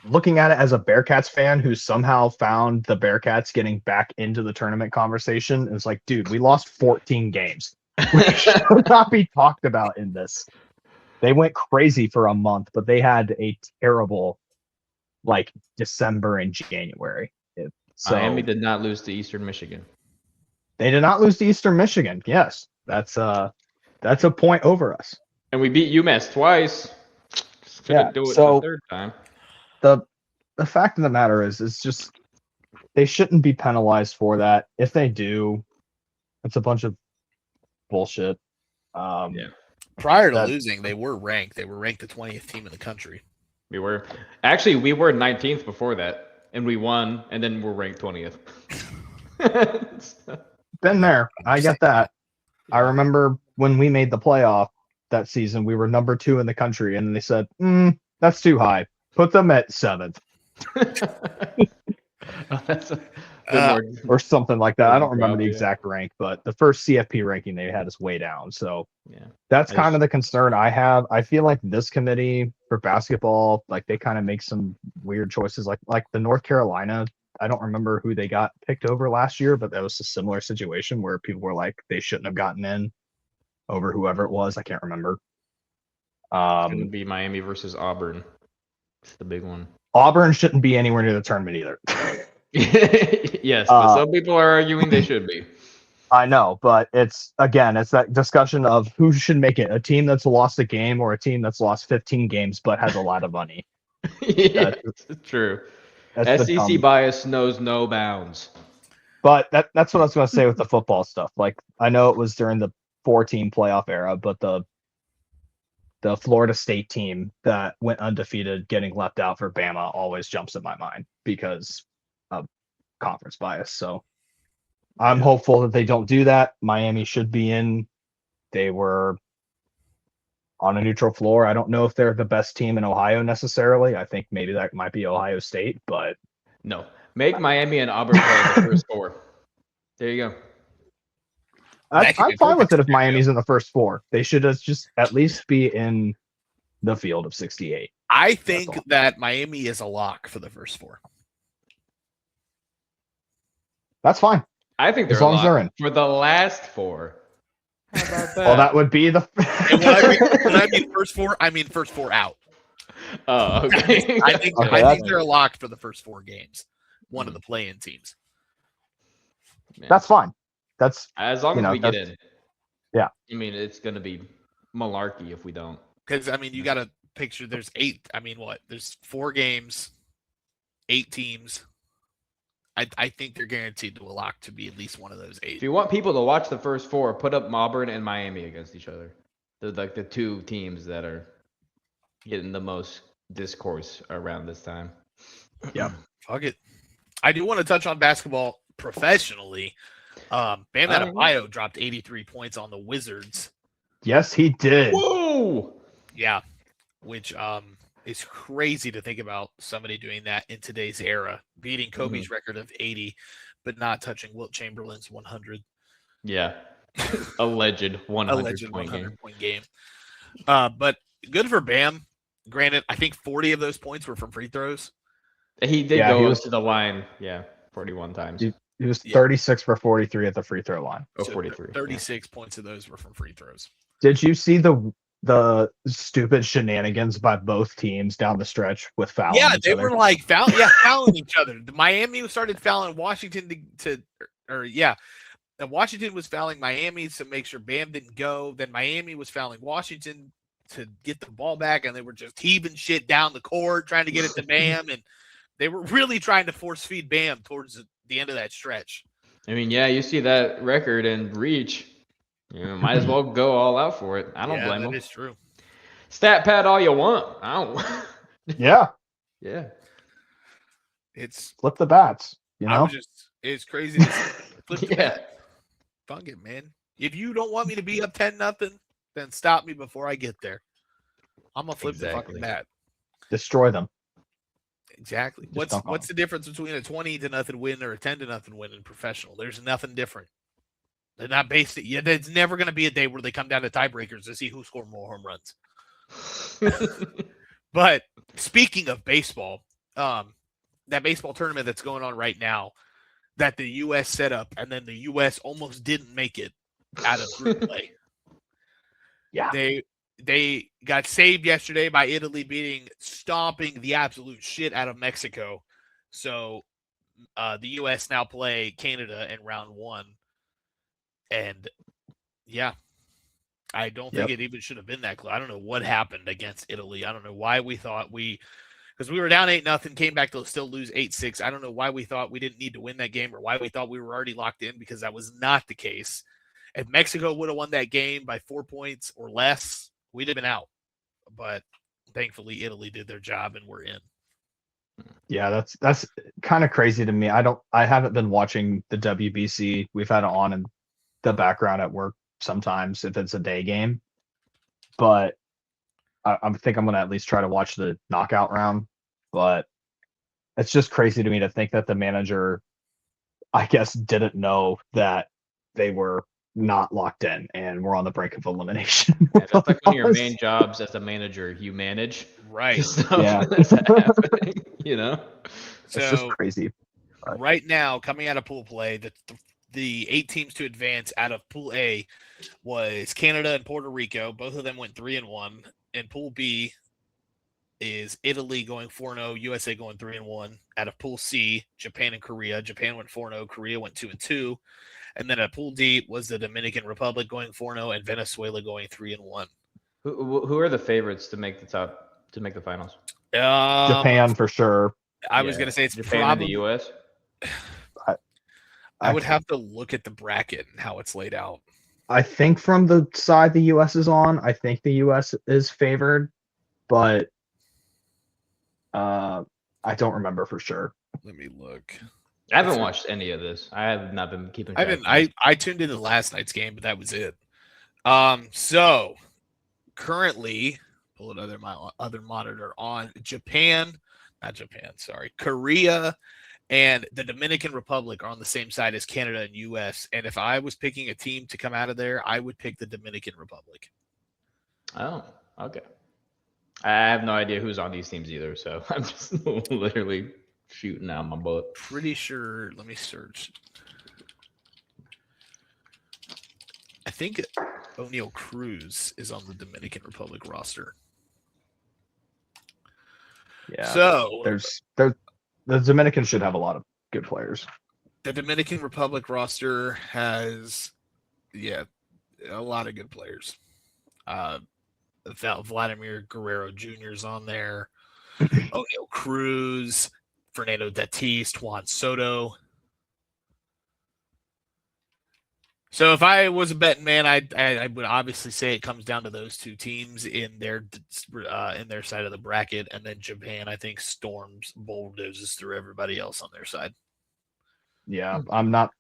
Looking at it as a Bearcats fan who somehow found the Bearcats getting back into the tournament conversation, it's like, dude, we lost 14 games. We should not be talked about in this. They went crazy for a month, but they had a terrible like December and January. So Miami did not lose to Eastern Michigan. They did not lose to Eastern Michigan. Yes, that's a point over us. And we beat UMass twice. Just couldn't do it the third time. The fact of the matter is just they shouldn't be penalized for that. If they do, it's a bunch of bullshit. Prior to losing, they were ranked. They were ranked the 20th team in the country. We were 19th before that, and we won, and then we're ranked 20th. Been there. I get that. I remember when we made the playoff that season, we were number 2 in the country, and they said, that's too high. Put them at 7th. That's or something like that. I don't remember the exact rank, but the first CFP ranking they had is way down. So that's kind of the concern I have. I feel like this committee for basketball, like they kind of make some weird choices. Like the North Carolina, I don't remember who they got picked over last year, but that was a similar situation where people were like they shouldn't have gotten in over whoever it was. I can't remember. It's gonna be Miami versus Auburn. It's the big one. Auburn shouldn't be anywhere near the tournament either. Yes, but some people are arguing they should be. I know, but it's that discussion of who should make it, a team that's lost a game or a team that's lost 15 games but has a lot of money. Yeah, it's true. SEC bias knows no bounds. But that's what I was going to say with the football stuff. Like, I know it was during the 4-team playoff era, but the Florida State team that went undefeated getting left out for Bama always jumps in my mind because of conference bias. So I'm hopeful that they don't do that. Miami should be in. They were on a neutral floor. I don't know if they're the best team in Ohio necessarily. I think maybe that might be Ohio State, but no. Make Miami and Auburn play the first 4. There you go. I'm fine with it if Miami's in the first 4. They should just at least be in the field of 68. I think that Miami is a lock for the first 4. That's fine. I think they're as long as they're in for the last 4. How about that? Well, that would be the. When I mean first 4, I mean first 4 out. Oh, okay. I think they're a lock for the first 4 games. One of the play-in teams. That's fine. That's as long as we get in. I mean, it's going to be malarkey if we don't. Because, I mean, you got to picture there's 8. I mean, what? There's 4 games, 8 teams. I think they're guaranteed to a lock to be at least one of those 8. If you want people to watch the first 4, put up Auburn and Miami against each other. They're like the 2 teams that are getting the most discourse around this time. Yeah. Fuck it. I do want to touch on basketball professionally. Bam Adebayo dropped 83 points on the Wizards. Yes, he did. Whoa! Yeah, which is crazy to think about somebody doing that in today's era, beating Kobe's record of 80, but not touching Wilt Chamberlain's 100. Yeah. Alleged 100 point game. But good for Bam. Granted, I think 40 of those points were from free throws. He did go to the line, 41 times. He was 36 for 43 at the free throw line. Oh, 43. 36 points of those were from free throws. Did you see the stupid shenanigans by both teams down the stretch with fouling? Yeah, they were like fouling each other. Miami started fouling Washington and Washington was fouling Miami to make sure Bam didn't go. Then Miami was fouling Washington to get the ball back, and they were just heaving shit down the court trying to get it to Bam, and they were really trying to force feed Bam towards the end of that stretch. I mean, you see that record and reach. Might as well go all out for it. I don't blame them. That is true. Stat pad all you want. I don't. Yeah. Yeah. It's flip the bats. It's crazy. To flip the bat. Fuck it, man. If you don't want me to be up 10-0, then stop me before I get there. I'm gonna flip the fucking bat. Destroy them. Exactly. What's the difference between a 20-0 win or a 10-0 win in professional? There's nothing different. They're not based it. Yeah, there's never going to be a day where they come down to tiebreakers to see who scored more home runs. But speaking of baseball, that baseball tournament that's going on right now, that the U.S. set up, and then the U.S. almost didn't make it out of group play. Yeah, they got saved yesterday by Italy stomping the absolute shit out of Mexico. So the U.S. now play Canada in round 1. And I don't think it even should have been that close. I don't know what happened against Italy. I don't know why we thought because we were down 8-0, came back to still lose 8-6. I don't know why we thought we didn't need to win that game, or why we thought we were already locked in, because that was not the case. If Mexico would have won that game by 4 points or less, we'd have been out. But thankfully, Italy did their job and we're in. Yeah, that's kind of crazy to me. I haven't been watching the WBC. We've had it on in the background at work sometimes if it's a day game, but I think I'm going to at least try to watch the knockout round. But it's just crazy to me to think that the manager, I guess, didn't know that they were not locked in and we're on the brink of elimination. That's like one of your main jobs as a manager. You manage, right? That's happening, It's just crazy. Right now, coming out of pool play, the 8 teams to advance out of Pool A was Canada and Puerto Rico. Both of them went 3-1. And Pool B is Italy going 4-0, USA going 3-1. Out of Pool C, Japan and Korea. Japan went 4-0, Korea went 2-2. And then at Pool D was the Dominican Republic going 4-0 and Venezuela going 3-1. Who are the favorites to make the finals? Japan for sure. I was going to say it's Japan probably and the U.S. I would have to look at the bracket and how it's laid out. I think from the side the U.S. is on, I think the U.S. is favored, but I don't remember for sure. Let me look. I haven't watched any of this. I have not been keeping track. I tuned into last night's game, but that was it. So currently, pull another monitor on Korea and the Dominican Republic are on the same side as Canada and U.S. And if I was picking a team to come out of there, I would pick the Dominican Republic. Oh, okay. I have no idea who's on these teams either, so I'm just literally shooting out my butt. Pretty sure. Let me search. I think O'Neal Cruz is on the Dominican Republic roster. Yeah. So the Dominicans should have a lot of good players. The Dominican Republic roster has, a lot of good players. Vladimir Guerrero Jr. is on there. O'Neal Cruz, Fernando Tatis, Juan Soto. So if I was a betting man, I would obviously say it comes down to those two teams in their side of the bracket, and then Japan, I think, storms bulldozes through everybody else on their side. Yeah, I'm not.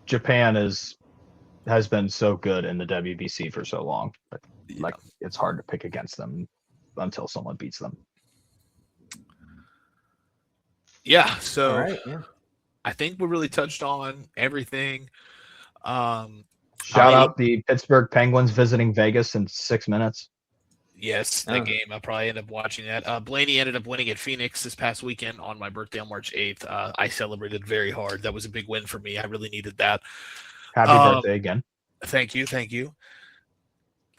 Japan has been so good in the WBC for so long. Like it's hard to pick against them until someone beats them. Yeah. So All right, yeah. I think we really touched on everything. Shout out the Pittsburgh Penguins visiting Vegas in 6 minutes. Yes, that game. I'll probably end up watching that. Blaney ended up winning at Phoenix this past weekend on my birthday on March 8th. I celebrated very hard. That was a big win for me. I really needed that. Happy birthday again. Thank you. Thank you.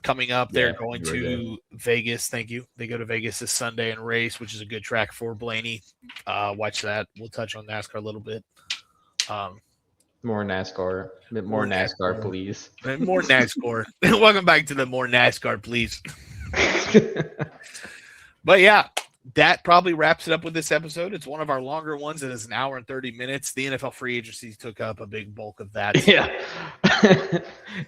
Coming up, they're going to Vegas. Thank you. They go to Vegas this Sunday and race, which is a good track for Blaney. Watch that. We'll touch on NASCAR a little bit. More NASCAR. A bit more NASCAR, please. More NASCAR. Welcome back to the more NASCAR, please. But yeah, that probably wraps it up with this episode. It's one of our longer ones. It is an hour and 30 minutes. The NFL free agency took up a big bulk of that. Yeah.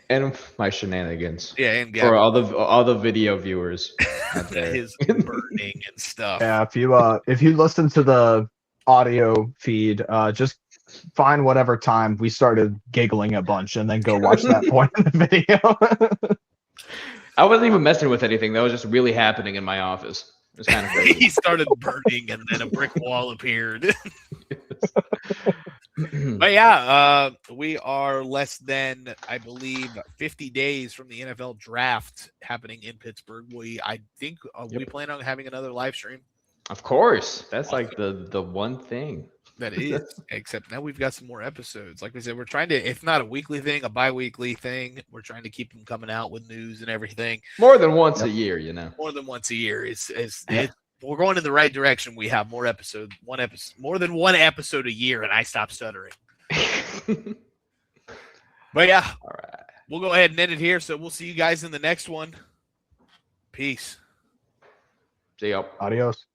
And my shenanigans. Yeah, and Gavin. For all the video viewers out there. His burning and stuff. Yeah, if you listen to the audio feed, just find whatever time we started giggling a bunch and then go watch that point in the video. I wasn't even messing with anything. That was just really happening in my office. It was kind of crazy. He started burning and then a brick wall appeared. But yeah, we are less than, I believe, 50 days from the NFL draft happening in Pittsburgh. I think we plan on having another live stream. Of course. That's like the one thing. That is, except now we've got some more episodes. Like we said, we're trying to, if not a weekly thing, a bi-weekly thing. We're trying to keep them coming out with news and everything. More than once a year, you know. More than once a year. We're going in the right direction. We have more than one episode a year, and I stopped stuttering. But yeah, all right. We'll go ahead and end it here. So we'll see you guys in the next one. Peace. See ya. Adios.